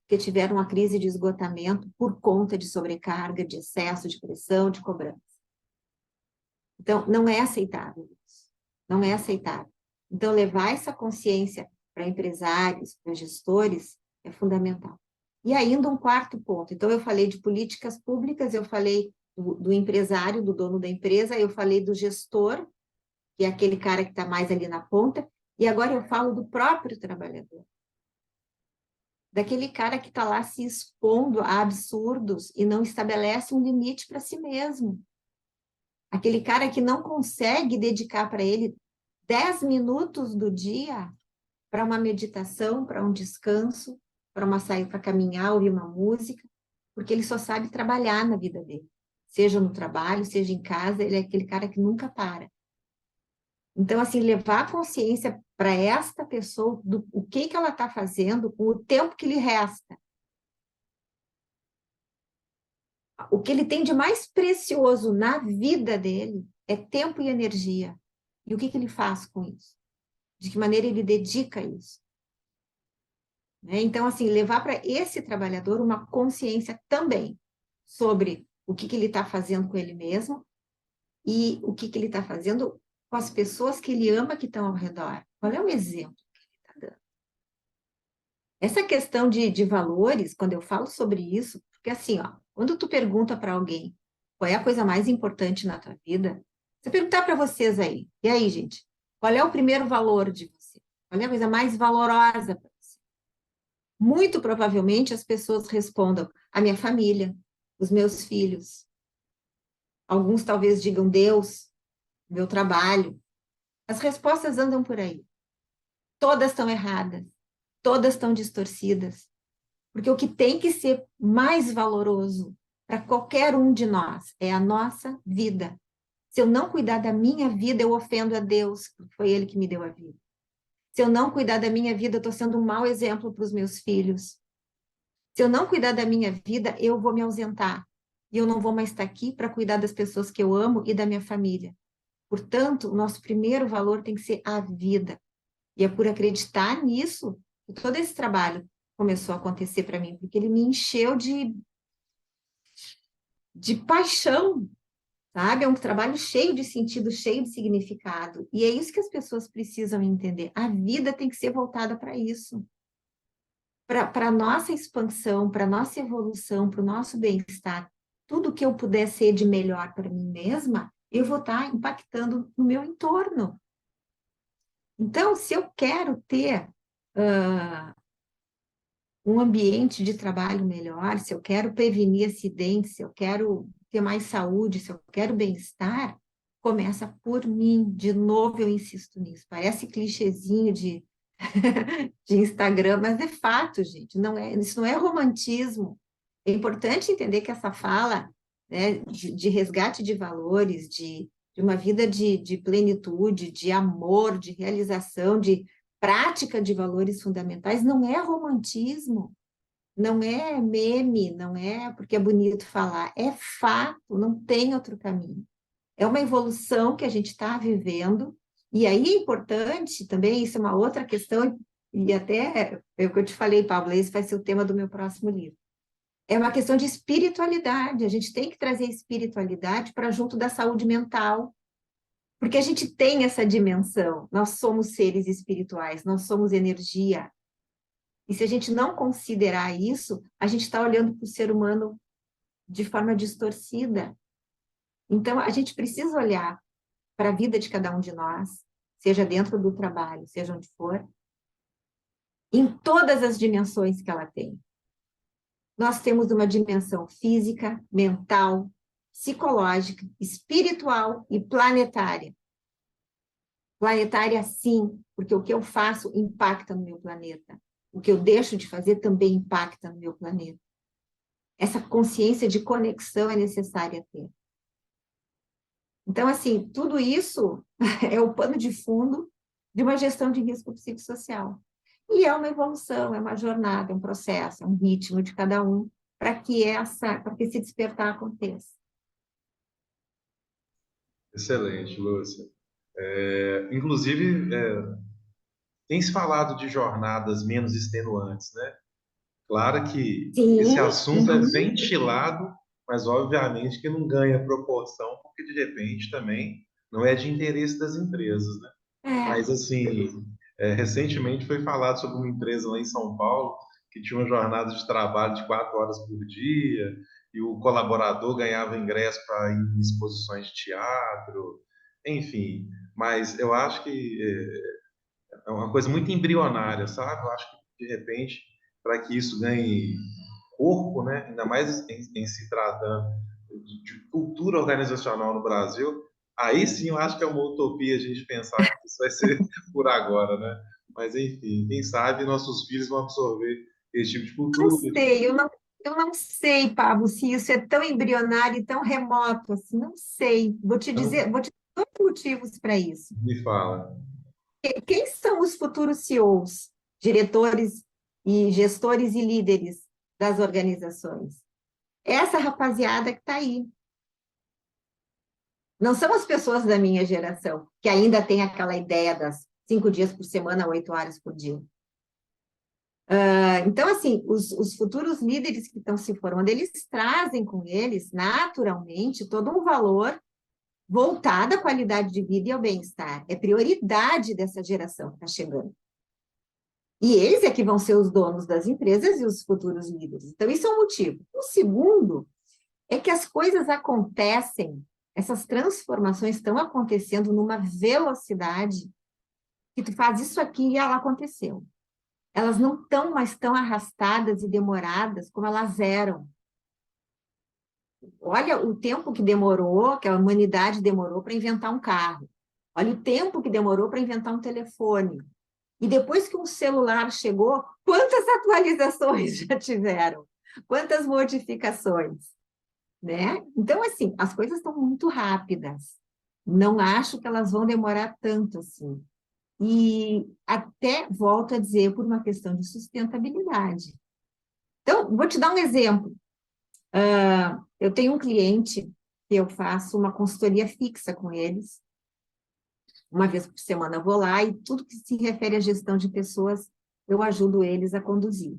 porque tiveram uma crise de esgotamento por conta de sobrecarga, de excesso, de pressão, de cobrança. Então, não é aceitável isso. Não é aceitável. Então, levar essa consciência para empresários, para gestores, é fundamental. E ainda um quarto ponto. Então, eu falei de políticas públicas, eu falei do empresário, do dono da empresa, eu falei do gestor, que é aquele cara que está mais ali na ponta, e agora eu falo do próprio trabalhador. Daquele cara que está lá se expondo a absurdos e não estabelece um limite para si mesmo. Aquele cara que não consegue dedicar para ele 10 minutos do dia para uma meditação, para um descanso, para uma saída para caminhar, ouvir uma música, porque ele só sabe trabalhar na vida dele. Seja no trabalho, seja em casa, ele é aquele cara que nunca para. Então, assim, levar a consciência para esta pessoa do o que ela está fazendo com o tempo que lhe resta. O que ele tem de mais precioso na vida dele é tempo e energia. E o que ele faz com isso? De que maneira ele dedica isso? Né? Então, assim, levar para esse trabalhador uma consciência também sobre o que ele está fazendo com ele mesmo e o que ele está fazendo com as pessoas que ele ama que estão ao redor. Qual é o exemplo que ele está dando? Essa questão de valores, quando eu falo sobre isso, porque assim, ó, quando tu pergunta para alguém qual é a coisa mais importante na tua vida, se eu perguntar para vocês aí, e aí, gente, qual é o primeiro valor de você? Qual é a coisa mais valorosa para você? Muito provavelmente as pessoas respondam a minha família, os meus filhos. Alguns talvez digam Deus, meu trabalho. As respostas andam por aí. Todas estão erradas, todas estão distorcidas. Porque o que tem que ser mais valoroso para qualquer um de nós é a nossa vida. Se eu não cuidar da minha vida, eu ofendo a Deus, porque foi Ele que me deu a vida. Se eu não cuidar da minha vida, eu estou sendo um mau exemplo para os meus filhos. Se eu não cuidar da minha vida, eu vou me ausentar. E eu não vou mais estar aqui para cuidar das pessoas que eu amo e da minha família. Portanto, o nosso primeiro valor tem que ser a vida. E é por acreditar nisso que todo esse trabalho começou a acontecer para mim, porque ele me encheu de paixão, sabe? É um trabalho cheio de sentido, cheio de significado. E é isso que as pessoas precisam entender. A vida tem que ser voltada para isso. Para a nossa expansão, para a nossa evolução, para o nosso bem-estar. Tudo que eu puder ser de melhor para mim mesma, eu vou estar impactando no meu entorno. Então, se eu quero ter um ambiente de trabalho melhor, se eu quero prevenir acidentes, se eu quero ter mais saúde, se eu quero bem-estar, começa por mim. De novo, eu insisto nisso. Parece clichêzinho de, de Instagram, mas é fato, gente. Isso não é romantismo. É importante entender que essa fala, né, de resgate de valores, de uma vida de plenitude, de amor, de realização, de prática de valores fundamentais, não é romantismo, não é meme, não é porque é bonito falar, é fato, não tem outro caminho. É uma evolução que a gente está vivendo, e aí é importante também, isso é uma outra questão, e até é o que eu te falei, Pablo, esse vai ser o tema do meu próximo livro. É uma questão de espiritualidade, a gente tem que trazer espiritualidade para junto da saúde mental, porque a gente tem essa dimensão, nós somos seres espirituais, nós somos energia. E se a gente não considerar isso, a gente está olhando para o ser humano de forma distorcida. Então, a gente precisa olhar para a vida de cada um de nós, seja dentro do trabalho, seja onde for, em todas as dimensões que ela tem. Nós temos uma dimensão física, mental, psicológica, espiritual e planetária. Planetária, sim, porque o que eu faço impacta no meu planeta. O que eu deixo de fazer também impacta no meu planeta. Essa consciência de conexão é necessária ter. Então, assim, tudo isso é o pano de fundo de uma gestão de risco psicossocial. E é uma evolução, é uma jornada, é um processo, é um ritmo de cada um para que esse despertar aconteça. Excelente, Lúcia. Inclusive, tem se falado de jornadas menos extenuantes, né? Claro que esse Sim, assunto é ventilado, mas obviamente que não ganha proporção, porque de repente também não é de interesse das empresas, né? é. Mas assim, recentemente foi falado sobre uma empresa lá em São Paulo que tinha uma jornada de trabalho de 4 horas por dia e o colaborador ganhava ingresso para ir em exposições de teatro, enfim. Mas eu acho que é uma coisa muito embrionária, sabe? Eu acho que, de repente, para que isso ganhe corpo, né? Ainda mais em se tratando de cultura organizacional no Brasil, aí sim eu acho que é uma utopia a gente pensar que isso vai ser por agora, né? Mas, enfim, quem sabe nossos filhos vão absorver esse tipo de Não cultura. sei, eu não sei, Pablo, se isso é tão embrionário e tão remoto assim, não sei. Então, Vou te dar dois motivos para isso. me fala. Quem são os futuros CEOs, diretores e gestores e líderes das organizações? Essa rapaziada que está aí. Não são as pessoas da minha geração, que ainda tem aquela ideia das 5 dias por semana, 8 horas por dia. Então, assim, os futuros líderes que estão se formando, eles trazem com eles, naturalmente, todo um valor voltado à qualidade de vida e ao bem-estar. É prioridade dessa geração que está chegando. E eles é que vão ser os donos das empresas e os futuros líderes. Então, isso é um motivo. O segundo é que as coisas acontecem, essas transformações estão acontecendo numa velocidade que tu faz isso aqui e ela aconteceu. Elas não estão mais tão arrastadas e demoradas como elas eram. Olha o tempo que demorou, que a humanidade demorou para inventar um carro. Olha o tempo que demorou para inventar um telefone. E depois que um celular chegou, quantas atualizações já tiveram? Quantas modificações, né? Então, assim, as coisas estão muito rápidas. Não acho que elas vão demorar tanto assim. E até, volto a dizer, por uma questão de sustentabilidade. Então, vou te dar um exemplo. Eu tenho um cliente que eu faço uma consultoria fixa com eles. Uma vez por semana eu vou lá e tudo que se refere à gestão de pessoas, eu ajudo eles a conduzir.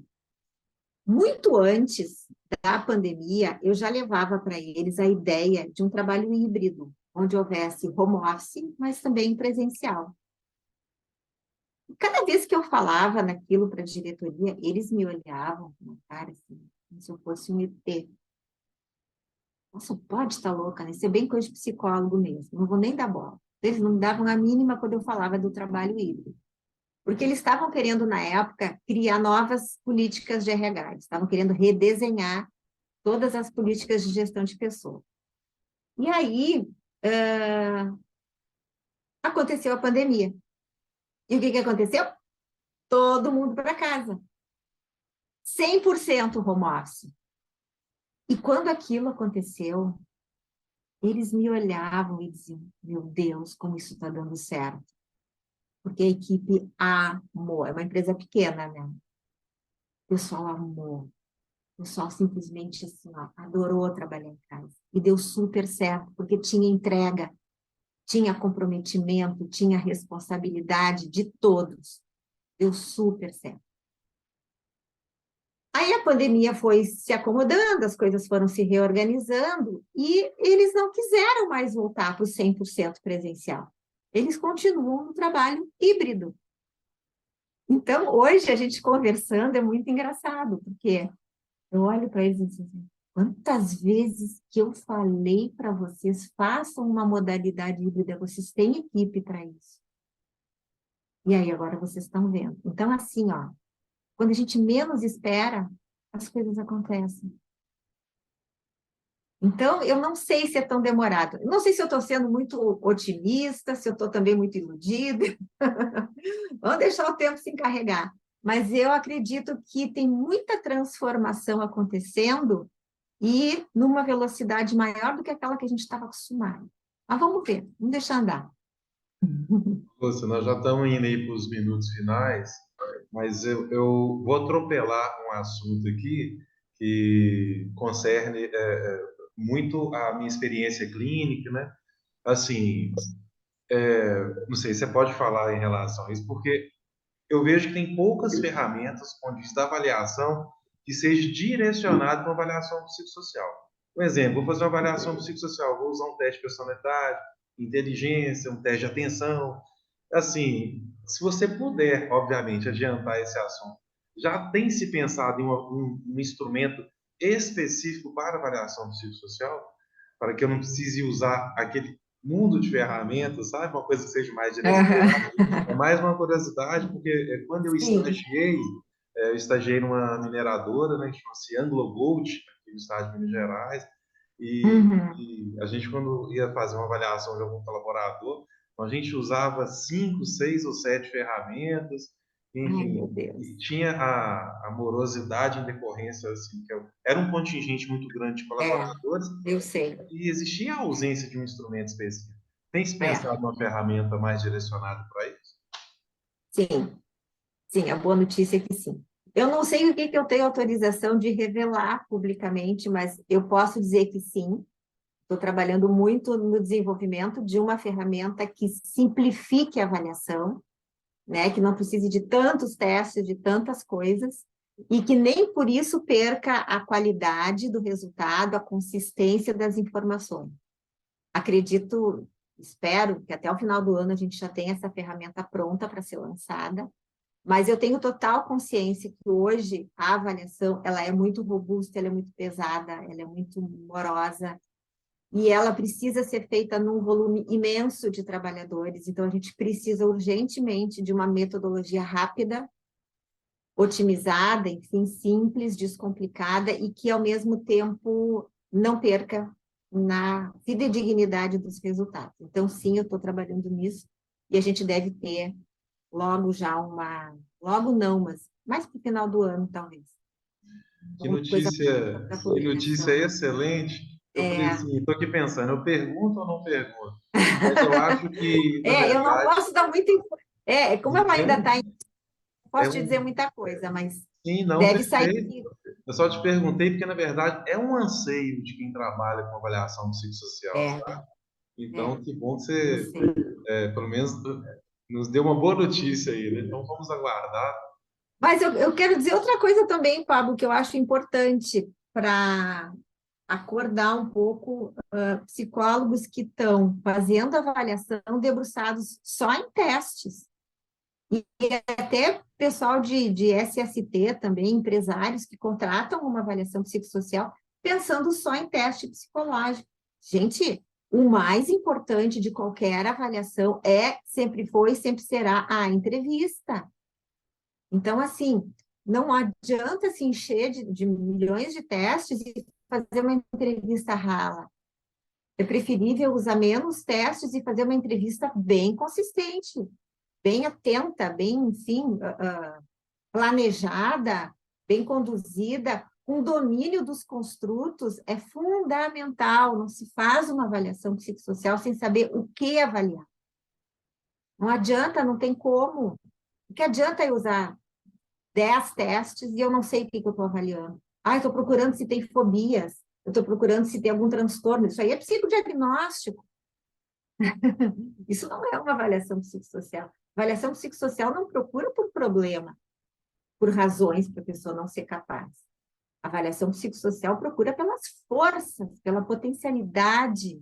Muito antes da pandemia, eu já levava para eles a ideia de um trabalho híbrido, onde houvesse home office, mas também presencial. Cada vez que eu falava naquilo para a diretoria, eles me olhavam com uma cara assim, como se eu fosse um ET. Nossa, pode estar louca, né? Isso é bem coisa de psicólogo mesmo, não vou nem dar bola. Eles não me davam a mínima quando eu falava do trabalho híbrido. Porque eles estavam querendo, na época, criar novas políticas de RH, eles estavam querendo redesenhar todas as políticas de gestão de pessoas. E aí, aconteceu a pandemia. E o que aconteceu? Todo mundo para casa. 100% home office. E quando aquilo aconteceu, eles me olhavam e diziam, meu Deus, como isso está dando certo. Porque a equipe amou. É uma empresa pequena, né? O pessoal amou. O pessoal simplesmente assim, ó, adorou trabalhar em casa. E deu super certo, porque tinha entrega, tinha comprometimento, tinha responsabilidade de todos. Deu super certo. Aí a pandemia foi se acomodando, as coisas foram se reorganizando e eles não quiseram mais voltar para o 100% presencial. Eles continuam no trabalho híbrido. Então, hoje, a gente conversando é muito engraçado, porque eu olho para eles e digo assim, quantas vezes que eu falei para vocês, façam uma modalidade híbrida, vocês têm equipe para isso. E aí, agora vocês estão vendo. Então, assim, ó, quando a gente menos espera, as coisas acontecem. Então, eu não sei se é tão demorado. Não sei se eu estou sendo muito otimista, se eu estou também muito iludida. Vamos deixar o tempo se encarregar. Mas eu acredito que tem muita transformação acontecendo e numa velocidade maior do que aquela que a gente estava acostumado. Mas vamos ver, vamos deixar andar. Lúcia, nós já estamos indo aí para os minutos finais, mas eu vou atropelar um assunto aqui que concerne muito a minha experiência clínica, né? Assim, não sei, você pode falar em relação a isso, porque eu vejo que tem poucas ferramentas com ponto da avaliação que seja direcionado para uma avaliação psicossocial. Por exemplo, vou fazer uma avaliação psicossocial, vou usar um teste de personalidade, inteligência, um teste de atenção. Assim, se você puder, obviamente, adiantar esse assunto, já tem se pensado em um instrumento específico para avaliação psicossocial, para que eu não precise usar aquele mundo de ferramentas, sabe? Uma coisa que seja mais direcionada. É mais uma curiosidade, porque quando Sim. eu estagiei numa mineradora, né, que chama-se Anglo Gold, aqui no estado de Minas Gerais, Uhum. e a gente, quando ia fazer uma avaliação de algum colaborador, então a gente usava 5, 6 ou 7 ferramentas, Ai, meu enfim, Deus. e tinha a morosidade em decorrência, assim, era um contingente muito grande de É, colaboradores, eu sei. e existia a ausência de um instrumento específico. Tem se É, pensado numa ferramenta mais direcionada para isso? sim. Sim, a boa notícia é que sim. Eu não sei o que eu tenho autorização de revelar publicamente, mas eu posso dizer que sim. Estou trabalhando muito no desenvolvimento de uma ferramenta que simplifique a avaliação, né? Que não precise de tantos testes, de tantas coisas, e que nem por isso perca a qualidade do resultado, a consistência das informações. Acredito, espero que até o final do ano a gente já tenha essa ferramenta pronta para ser lançada, mas eu tenho total consciência que hoje a avaliação ela é muito robusta, ela é muito pesada, ela é muito morosa, e ela precisa ser feita num volume imenso de trabalhadores, então a gente precisa urgentemente de uma metodologia rápida, otimizada, enfim, simples, descomplicada, e que, ao mesmo tempo, não perca na fidedignidade dos resultados. Então, sim, eu estou trabalhando nisso, e a gente deve ter logo já uma... Logo não, mas mais para o final do ano, talvez. Alguma coisa para Que notícia publicação. excelente. Eu falei É, assim, estou aqui pensando, eu pergunto ou não pergunto? Mas eu acho que, na eu não verdade, posso dar muita... como ela é ainda está um, em... é Posso te dizer um, muita coisa, mas sim, não, deve sair... perfeito. Eu só te perguntei porque, na verdade, é um anseio de quem trabalha com avaliação psicossocial, É, sabe? Então, é, que bom que eu você, sei. pelo menos, nos deu uma boa notícia aí, né? Então, vamos aguardar. Mas eu quero dizer outra coisa também, Pablo, que eu acho importante para acordar um pouco psicólogos que estão fazendo avaliação debruçados só em testes. E até pessoal de SST também, empresários que contratam uma avaliação psicossocial pensando só em teste psicológico. Gente, o mais importante de qualquer avaliação sempre foi e sempre será a entrevista. Então, assim, não adianta se encher de milhões de testes e fazer uma entrevista rala. É preferível usar menos testes e fazer uma entrevista bem consistente, bem atenta, bem, enfim, planejada, bem conduzida, com domínio dos construtos, é fundamental. Não se faz uma avaliação psicossocial sem saber o que avaliar. Não adianta, não tem como. O que adianta eu usar 10 testes e eu não sei o que eu estou avaliando? Ah, eu estou procurando se tem fobias, eu estou procurando se tem algum transtorno. Isso aí é psicodiagnóstico. Isso não é uma avaliação psicossocial. Avaliação psicossocial não procura por problema, por razões para a pessoa não ser capaz. A avaliação psicossocial procura pelas forças, pela potencialidade,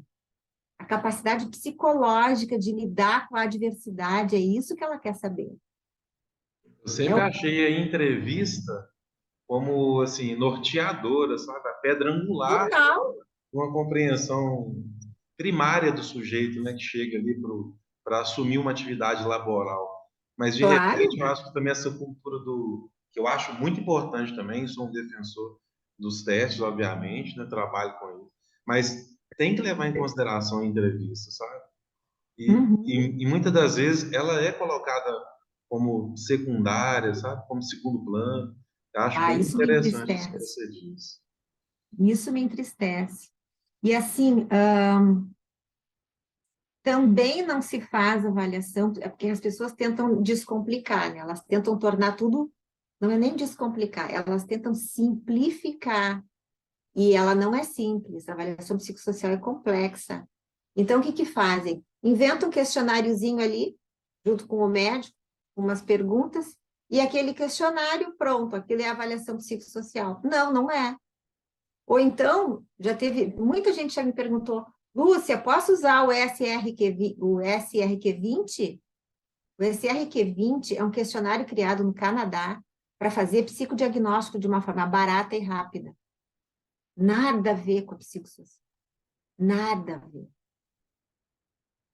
a capacidade psicológica de lidar com a adversidade. É isso que ela quer saber. Eu É sempre o achei a entrevista como, assim, norteadora, sabe? A pedra angular de total, uma compreensão primária do sujeito, né, que chega ali para assumir uma atividade laboral. Mas, de repente, claro. eu acho que também essa cultura que eu acho muito importante também, sou um defensor dos testes, obviamente, né, trabalho com isso, mas tem que levar em consideração a entrevista, sabe? Uhum. E muitas das vezes ela é colocada como secundária, sabe? Como segundo plano. Eu acho Ah, bem isso me interessante isso que entristece. você diz. Isso me entristece. E assim, também não se faz avaliação, é porque as pessoas tentam descomplicar, né? Elas tentam tornar tudo, não é nem descomplicar, elas tentam simplificar. E ela não é simples, a avaliação psicossocial é complexa. Então, o que que fazem? Inventam um questionáriozinho ali, junto com o médico, umas perguntas, e aquele questionário, pronto, aquilo é a avaliação psicossocial. Não, não é. Ou então, já teve, muita gente já me perguntou, Lúcia, posso usar o SRQ20? O SRQ20 é um questionário criado no Canadá para fazer psicodiagnóstico de uma forma barata e rápida. Nada a ver com a psicossocial. Nada a ver.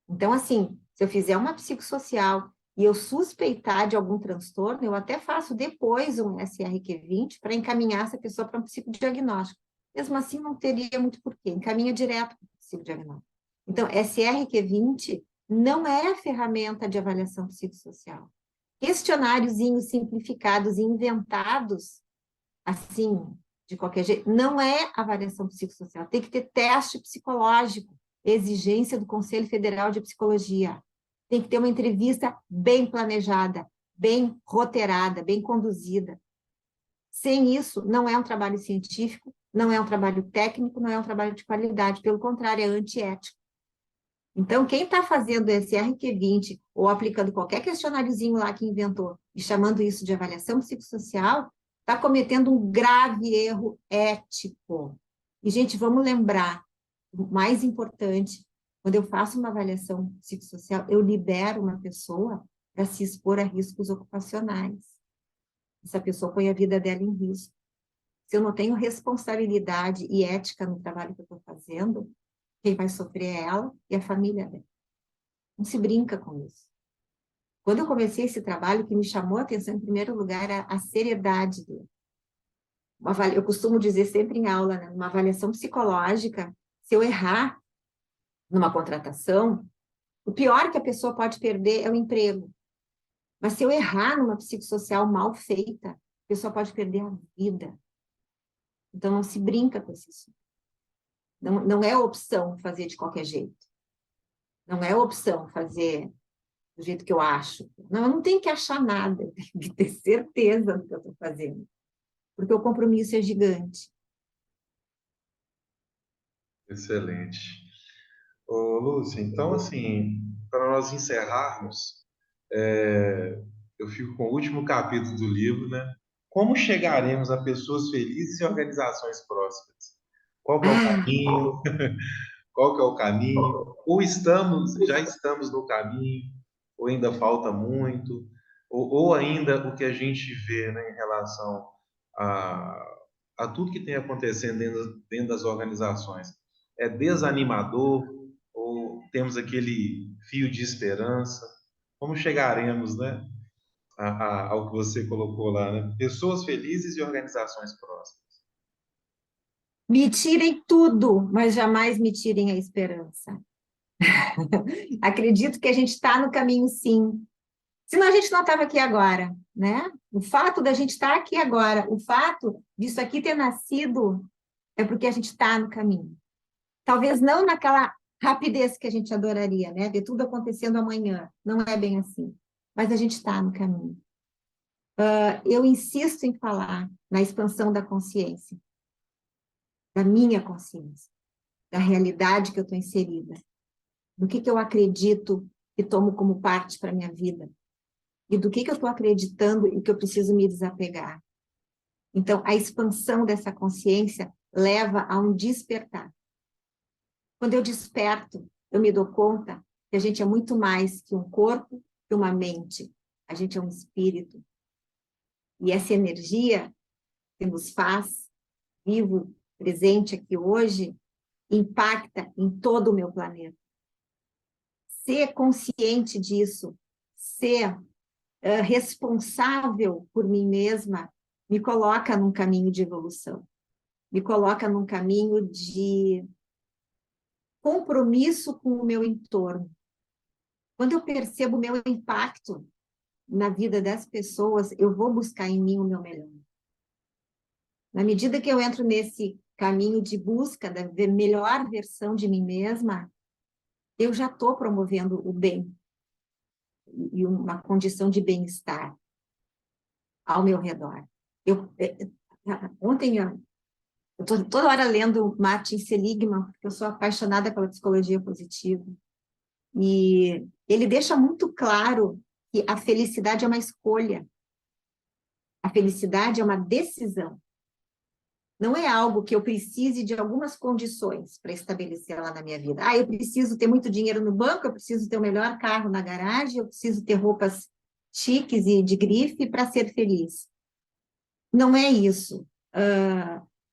Então, assim, se eu fizer uma psicossocial e eu suspeitar de algum transtorno, eu até faço depois um SRQ20 para encaminhar essa pessoa para um psicodiagnóstico. Mesmo assim, não teria muito porquê, encaminha direto para o psicodiagnóstico. Então, SRQ20 não é a ferramenta de avaliação psicossocial. Questionáriozinhos simplificados e inventados, assim, de qualquer jeito, não é avaliação psicossocial. Tem que ter teste psicológico, exigência do Conselho Federal de Psicologia. Tem que ter uma entrevista bem planejada, bem roteirada, bem conduzida. Sem isso, não é um trabalho científico, não é um trabalho técnico, não é um trabalho de qualidade, pelo contrário, é antiético. Então, quem está fazendo esse RQ20 ou aplicando qualquer questionáriozinho lá que inventou e chamando isso de avaliação psicossocial, está cometendo um grave erro ético. E, gente, vamos lembrar, o mais importante, quando eu faço uma avaliação psicossocial, eu libero uma pessoa para se expor a riscos ocupacionais. Essa pessoa põe a vida dela em risco. Se eu não tenho responsabilidade e ética no trabalho que eu estou fazendo, quem vai sofrer é ela e a família dela. Não se brinca com isso. Quando eu comecei esse trabalho, o que me chamou a atenção, em primeiro lugar, é a seriedade dele. Eu costumo dizer sempre em aula, né, uma avaliação psicológica, se eu errar numa contratação, o pior que a pessoa pode perder é o emprego. Mas se eu errar numa psicossocial mal feita, a pessoa pode perder a vida. Então, não se brinca com isso. Não, não é opção fazer de qualquer jeito. Não é opção fazer do jeito que eu acho. Não, eu não tenho que achar nada, eu tenho que ter certeza do que eu estou fazendo, porque o compromisso é gigante. Excelente. Ô, Lúcia, então, assim, para nós encerrarmos, eu fico com o último capítulo do livro, né? Como chegaremos a pessoas felizes e organizações prósperas? Qual que é o Ah, caminho? Qual que é o caminho? Ou já estamos no caminho, ou ainda falta muito, ou ainda o que a gente vê, né, em relação a, a tudo que tem acontecendo dentro das organizações é desanimador, ou temos aquele fio de esperança? Como chegaremos, né, ao que você colocou lá, né? Pessoas felizes e organizações próximas. Me tirem tudo, mas jamais me tirem a esperança. Acredito que a gente está no caminho, sim. Senão a gente não estava aqui agora, né? O fato da gente estar aqui agora, o fato disso aqui ter nascido, é porque a gente está no caminho. Talvez não naquela rapidez que a gente adoraria, né? Ver tudo acontecendo amanhã. Não é bem assim. Mas a gente está no caminho. Eu insisto em falar na expansão da consciência, da minha consciência, da realidade que eu estou inserida, do que eu acredito e tomo como parte para a minha vida, e do que eu estou acreditando e que eu preciso me desapegar. Então, a expansão dessa consciência leva a um despertar. Quando eu desperto, eu me dou conta que a gente é muito mais que um corpo, que uma mente. A gente é um espírito. E essa energia que nos faz vivo, presente aqui hoje, impacta em todo o meu planeta. Ser consciente disso, ser responsável por mim mesma, me coloca num caminho de evolução, me coloca num caminho de compromisso com o meu entorno. Quando eu percebo o meu impacto na vida das pessoas, eu vou buscar em mim o meu melhor. Na medida que eu entro nesse caminho de busca da melhor versão de mim mesma, eu já estou promovendo o bem e uma condição de bem-estar ao meu redor. Ontem eu estou toda hora lendo Martin Seligman, porque eu sou apaixonada pela psicologia positiva. E ele deixa muito claro que a felicidade é uma escolha. A felicidade é uma decisão. Não é algo que eu precise de algumas condições para estabelecer lá na minha vida. Ah, eu preciso ter muito dinheiro no banco, eu preciso ter o melhor carro na garagem, eu preciso ter roupas chiques e de grife para ser feliz. Não é isso.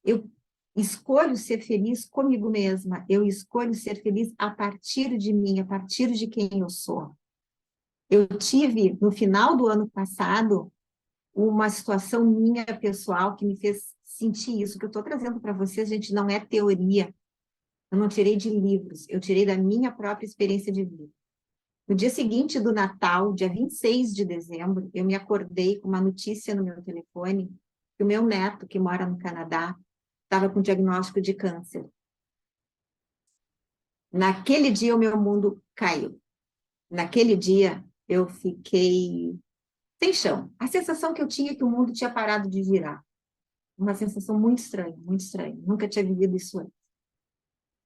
Eu escolho ser feliz comigo mesma. Eu escolho ser feliz a partir de mim, a partir de quem eu sou. Eu tive, no final do ano passado, uma situação minha pessoal que me fez sentir isso, que eu estou trazendo para vocês, gente, não é teoria. Eu não tirei de livros, eu tirei da minha própria experiência de vida. No dia seguinte do Natal, dia 26 de dezembro, eu me acordei com uma notícia no meu telefone que o meu neto, que mora no Canadá, estava com diagnóstico de câncer. Naquele dia, o meu mundo caiu. Naquele dia, eu fiquei sem chão. A sensação que eu tinha é que o mundo tinha parado de girar. Uma sensação muito estranha, muito estranha. Nunca tinha vivido isso antes.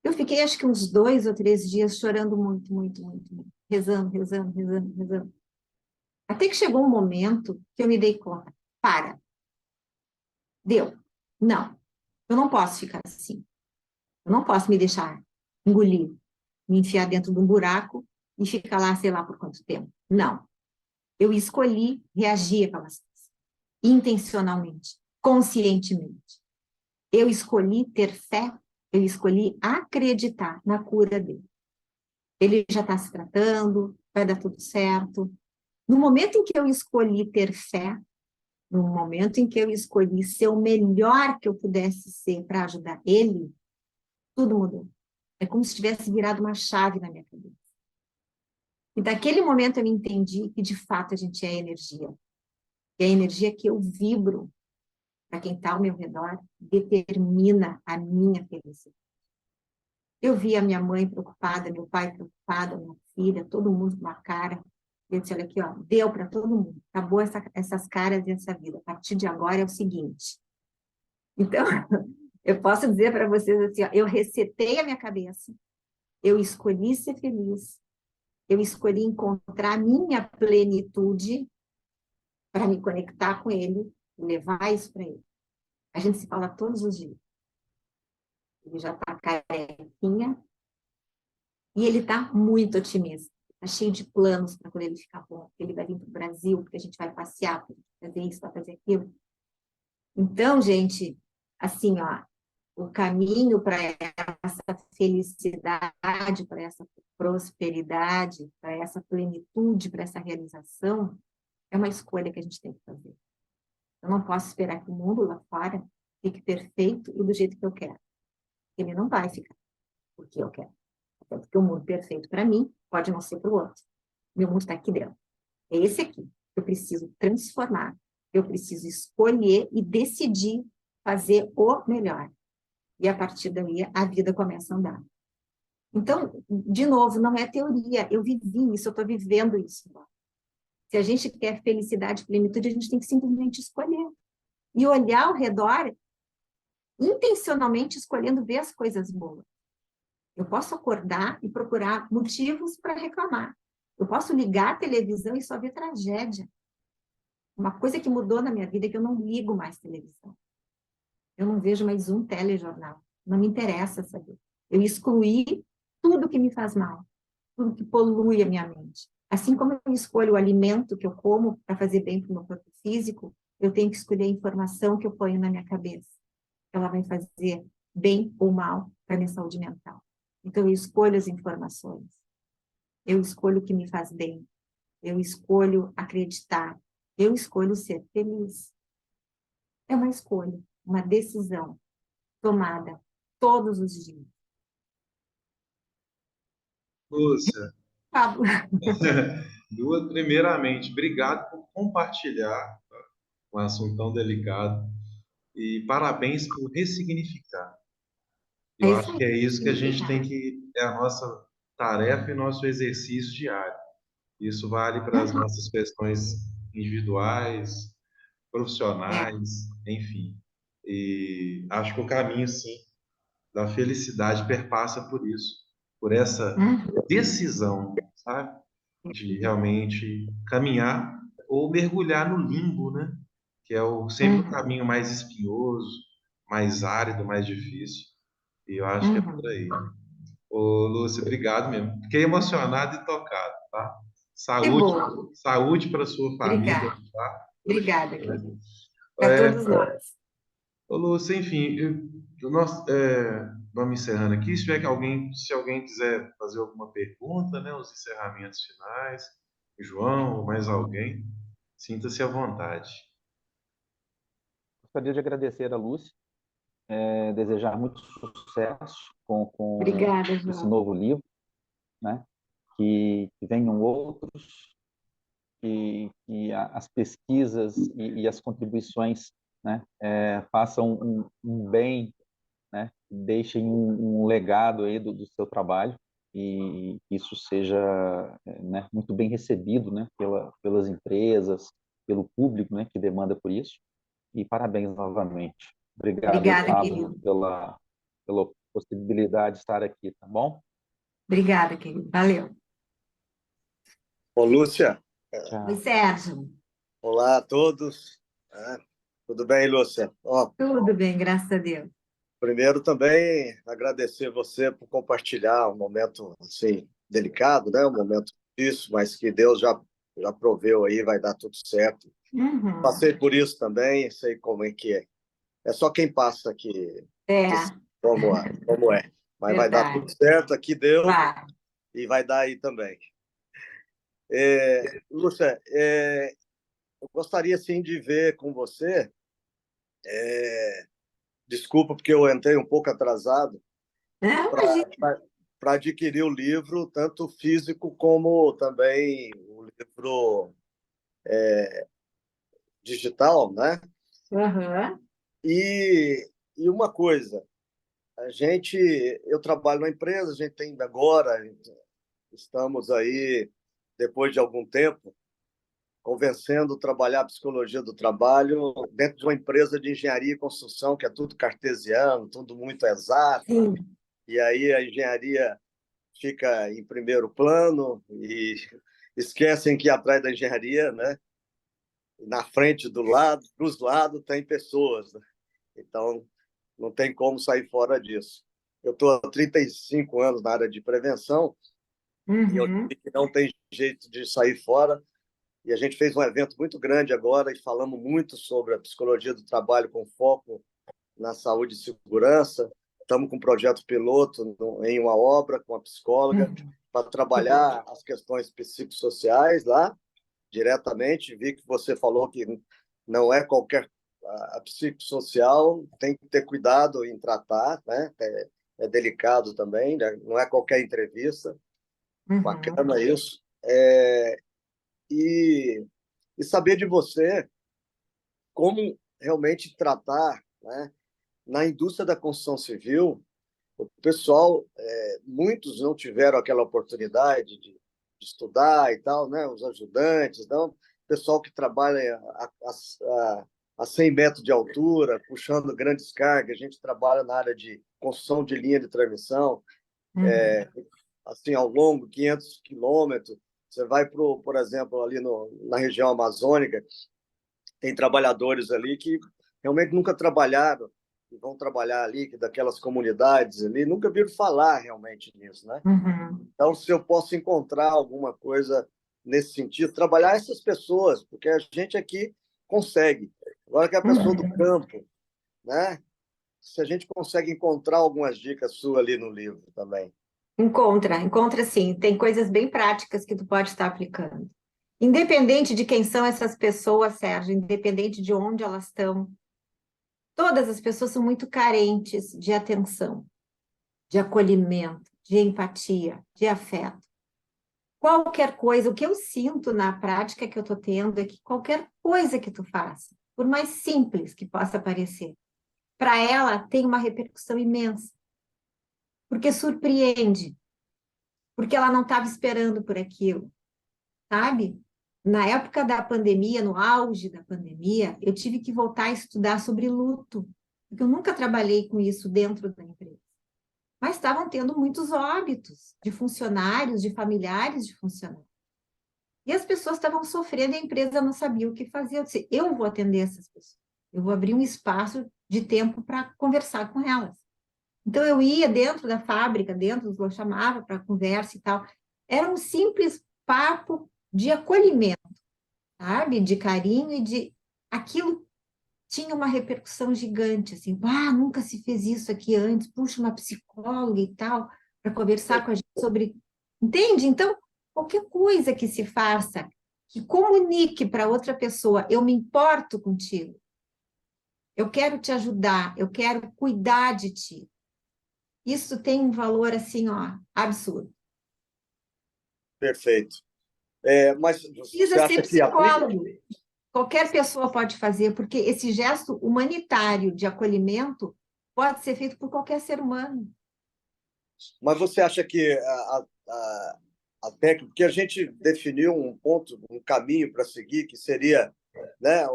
Eu fiquei, acho que uns 2 ou 3 dias chorando muito, muito, muito, muito. Rezando, rezando, rezando, rezando. Até que chegou um momento que eu me dei conta. Para. Deu. Não. Eu não posso ficar assim. Eu não posso me deixar engolir, me enfiar dentro de um buraco e ficar lá, sei lá por quanto tempo. Não. Eu escolhi reagir àquelas coisas. Intencionalmente. Conscientemente. Eu escolhi ter fé, eu escolhi acreditar na cura dele. Ele já está se tratando, vai dar tudo certo. No momento em que eu escolhi ter fé, no momento em que eu escolhi ser o melhor que eu pudesse ser para ajudar ele, tudo mudou. É como se tivesse virado uma chave na minha cabeça. E daquele momento eu entendi que, de fato, a gente é energia. E a energia que eu vibro para quem está ao meu redor determina a minha felicidade. Eu vi a minha mãe preocupada, meu pai preocupado, minha filha, todo mundo com uma cara. Eu disse, olha aqui, ó, deu para todo mundo. Acabou essas caras e essa vida. A partir de agora é o seguinte. Então, eu posso dizer para vocês assim, ó, eu resetei a minha cabeça, eu escolhi ser feliz, eu escolhi encontrar a minha plenitude para me conectar com ele e levar isso para ele. A gente se fala todos os dias. Ele já está carequinha e ele está muito otimista. Está cheio de planos para quando ele ficar bom. Ele vai vir para o Brasil, porque a gente vai passear, para fazer isso, para fazer aquilo. Então, gente, assim, ó, o caminho para essa felicidade, para essa prosperidade, para essa plenitude, para essa realização, É uma escolha que a gente tem que fazer. Eu não posso esperar que o mundo lá fora fique perfeito e do jeito que eu quero. Ele não vai ficar porque eu quero. Até porque o mundo perfeito para mim pode não ser para o outro. Meu mundo está aqui dentro. É esse aqui. Eu preciso transformar. Eu preciso escolher e decidir fazer o melhor. E a partir daí a vida começa a andar. Então, de novo, não é teoria. Eu vivi isso, eu estou vivendo isso. Se a gente quer felicidade e plenitude, a gente tem que simplesmente escolher. E olhar ao redor, intencionalmente escolhendo ver as coisas boas. Eu posso acordar e procurar motivos para reclamar. Eu posso ligar a televisão e só ver tragédia. Uma coisa que mudou na minha vida é que eu não ligo mais televisão. Eu não vejo mais um telejornal. Não me interessa saber. Eu excluí tudo que me faz mal, tudo que polui a minha mente. Assim como eu escolho o alimento que eu como para fazer bem para o meu corpo físico, eu tenho que escolher a informação que eu ponho na minha cabeça. Ela vai fazer bem ou mal para a minha saúde mental. Então, eu escolho as informações. Eu escolho o que me faz bem. Eu escolho acreditar. Eu escolho ser feliz. É uma escolha, uma decisão tomada todos os dias. Lúcia, Pablo, primeiramente, obrigado por compartilhar um assunto tão delicado e parabéns por ressignificar. é Eu isso acho aí. que é isso que a gente tem Obrigada. que, é a nossa tarefa e nosso exercício diário. Isso vale para as Uhum. nossas questões individuais, É. profissionais, enfim. E acho que o caminho, sim, da felicidade perpassa por isso, por essa Uhum. decisão, sabe? De realmente caminhar ou mergulhar no limbo, né? Que é sempre o Uhum. caminho mais espinhoso, mais árido, mais difícil. E eu acho que é por Uhum. aí. Ô, Lúcia, obrigado mesmo. Fiquei emocionado e tocado, tá? Que Saúde, bom. saúde para sua família, Obrigada. tá? Obrigada, querido. Para É, todos nós. ô, Lúcia, enfim, nós vamos encerrando aqui. Se alguém quiser fazer alguma pergunta, né? Os encerramentos finais, João ou mais alguém, sinta-se à vontade. Gostaria de agradecer a Lúcia, desejar muito sucesso com Obrigada, esse João. novo livro, né? Que venham outros, que as pesquisas e as contribuições, né, façam um bem, né, deixem um legado aí do seu trabalho e isso seja, né, muito bem recebido, né, pelas empresas, pelo público, né, que demanda por isso. E parabéns novamente. Obrigado aí, Obrigada, Pablo, querido. pela possibilidade de estar aqui, tá bom? Obrigada, querido. Valeu. Ô, Lúcia, Oi, Tchau. Sérgio. olá a todos. Tudo bem, Lúcia? Ó, Tudo bem, graças a Deus. primeiro também agradecer você por compartilhar um momento assim delicado, né? Um momento difícil, mas que Deus já proveu aí, vai dar tudo certo. Uhum. Passei por isso também, sei como é que é. É só quem passa que É, sabe como é. Mas vai dar tudo verdade. certo, aqui deu Claro. e vai dar aí também. Lúcia, eu gostaria sim de ver com você. Desculpa, porque eu entrei um pouco atrasado Não, imagina. para adquirir o livro, tanto físico como também o livro digital, né? Aham. E uma coisa, eu trabalho na empresa, a gente tem agora, estamos aí, depois de algum tempo, convencendo trabalhar a psicologia do trabalho dentro de uma empresa de engenharia e construção, que é tudo cartesiano, tudo muito exato, Sim. e aí a engenharia fica em primeiro plano e esquecem que atrás da engenharia, né, na frente, do lado, dos lados, tem pessoas. Né? Então, não tem como sair fora disso. Eu estou há 35 anos na área de prevenção e eu Uhum. vi que não tem jeito de sair fora. E a gente fez um evento muito grande agora e falamos muito sobre a psicologia do trabalho com foco na saúde e segurança. Estamos com um projeto piloto em uma obra com a psicóloga Uhum. para Que bom. trabalhar as questões psicossociais lá, diretamente. Vi que você falou que não é qualquer a psicossocial, tem que ter cuidado em tratar, né? É delicado também, né? Não é qualquer entrevista. Bacana isso. E, e saber de você como realmente tratar, né? Na indústria da construção civil, o pessoal, muitos não tiveram aquela oportunidade de estudar e tal, né? Os ajudantes, não? O pessoal que trabalha a 100 metros de altura, puxando grandes cargas, a gente trabalha na área de construção de linha de transmissão, assim, ao longo, 500 quilômetros. Você vai, por exemplo, ali na região amazônica, tem trabalhadores ali que realmente nunca trabalharam e vão trabalhar ali, que daquelas comunidades ali, nunca viram falar realmente nisso, né? Então, se eu posso encontrar alguma coisa nesse sentido, trabalhar essas pessoas, porque a gente aqui consegue. Agora que a pessoa do campo, né? Se a gente consegue encontrar algumas dicas suas ali no livro também. Encontra sim. Tem coisas bem práticas que tu pode estar aplicando. Independente de quem são essas pessoas, Sérgio, independente de onde elas estão, todas as pessoas são muito carentes de atenção, de acolhimento, de empatia, de afeto. Qualquer coisa, o que eu sinto na prática que eu estou tendo é que qualquer coisa que tu faça, por mais simples que possa parecer, para ela tem uma repercussão imensa, porque surpreende, porque ela não estava esperando por aquilo, sabe? Na época da pandemia, no auge da pandemia, eu tive que voltar a estudar sobre luto, porque eu nunca trabalhei com isso dentro da empresa. Mas estavam tendo muitos óbitos de funcionários, de familiares de funcionários. E as pessoas estavam sofrendo e a empresa não sabia o que fazer. Eu disse, eu vou atender essas pessoas. Eu vou abrir um espaço de tempo para conversar com elas. Então, eu ia dentro da fábrica, eu chamava para conversa e tal. Era um simples papo de acolhimento, sabe? De carinho e de... Aquilo tinha uma repercussão gigante, assim. Nunca se fez isso aqui antes. Puxa, uma psicóloga e tal, para conversar com a gente sobre... Entende? Então, qualquer coisa que se faça, que comunique para outra pessoa, eu me importo contigo, eu quero te ajudar, eu quero cuidar de ti. Isso tem um valor, assim, ó, absurdo. Perfeito. Mas você Precisa acha ser que aplica? psicólogo. Qualquer pessoa pode fazer, porque esse gesto humanitário de acolhimento pode ser feito por qualquer ser humano. Mas você acha que a técnica, porque a gente definiu um ponto, um caminho para seguir, que seria, né,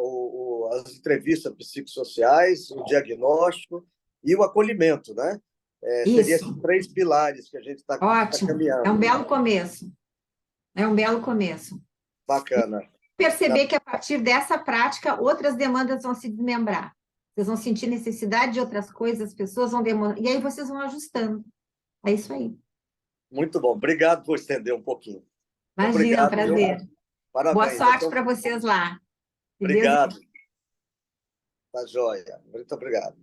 as entrevistas psicossociais, o diagnóstico e o acolhimento, né? Seria esses Isso, 3 pilares que a gente está ótimo. É um caminhando. belo começo. É um belo começo. Bacana. Perceber que a partir dessa prática, outras demandas vão se desmembrar. Vocês vão sentir necessidade de outras coisas, as pessoas vão demandar, e aí vocês vão ajustando. É isso aí. Muito bom. Obrigado por estender um pouquinho. Imagina, é um Obrigado, viu? prazer. Boa Parabéns. sorte para vocês lá. Se Deus Obrigado. Tá joia. Muito obrigado.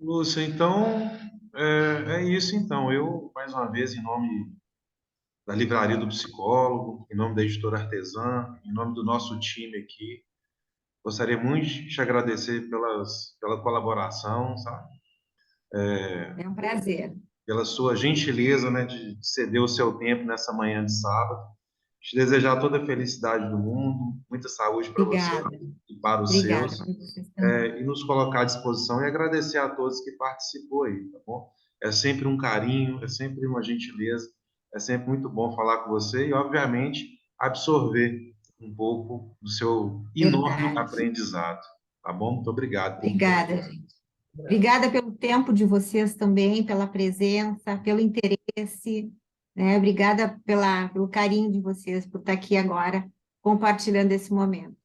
Lúcia, então, é isso então. Eu, mais uma vez, em nome da Livraria do Psicólogo, em nome da Editora Artesã, em nome do nosso time aqui, gostaria muito de te agradecer pela colaboração, sabe? é um prazer. Pela sua gentileza, né, de ceder o seu tempo nessa manhã de sábado. Te desejar toda a felicidade do mundo, muita saúde para você Obrigada. e para os Obrigada seus, para vocês também. e nos colocar à disposição e agradecer a todos que participou aí, tá bom? É sempre um carinho, é sempre uma gentileza, é sempre muito bom falar com você e, obviamente, absorver um pouco do seu enorme Verdade. aprendizado, tá bom? Muito obrigado. Obrigada, gente. Obrigada pelo tempo de vocês também, pela presença, pelo interesse, né? Obrigada pelo carinho de vocês por estar aqui agora compartilhando esse momento.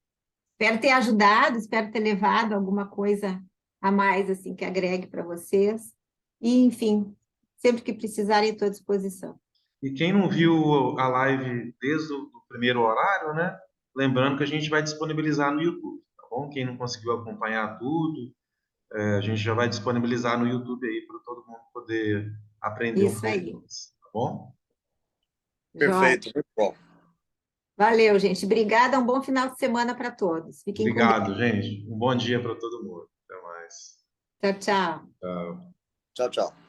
Espero ter ajudado, espero ter levado alguma coisa a mais assim que agregue para vocês. E, enfim, sempre que precisarem, estou à disposição. E quem não viu a live desde o primeiro horário, né? Lembrando que a gente vai disponibilizar no YouTube, tá bom? Quem não conseguiu acompanhar tudo, a gente já vai disponibilizar no YouTube aí para todo mundo poder aprender um Isso pouco aí. mais, tá bom? Jóia. Perfeito. Muito bom. Valeu, gente. Obrigada, um bom final de semana para todos. Fiquem com Deus. Obrigado, gente. Um bom dia para todo mundo. Até mais. Tchau, tchau. Tchau. Tchau, tchau.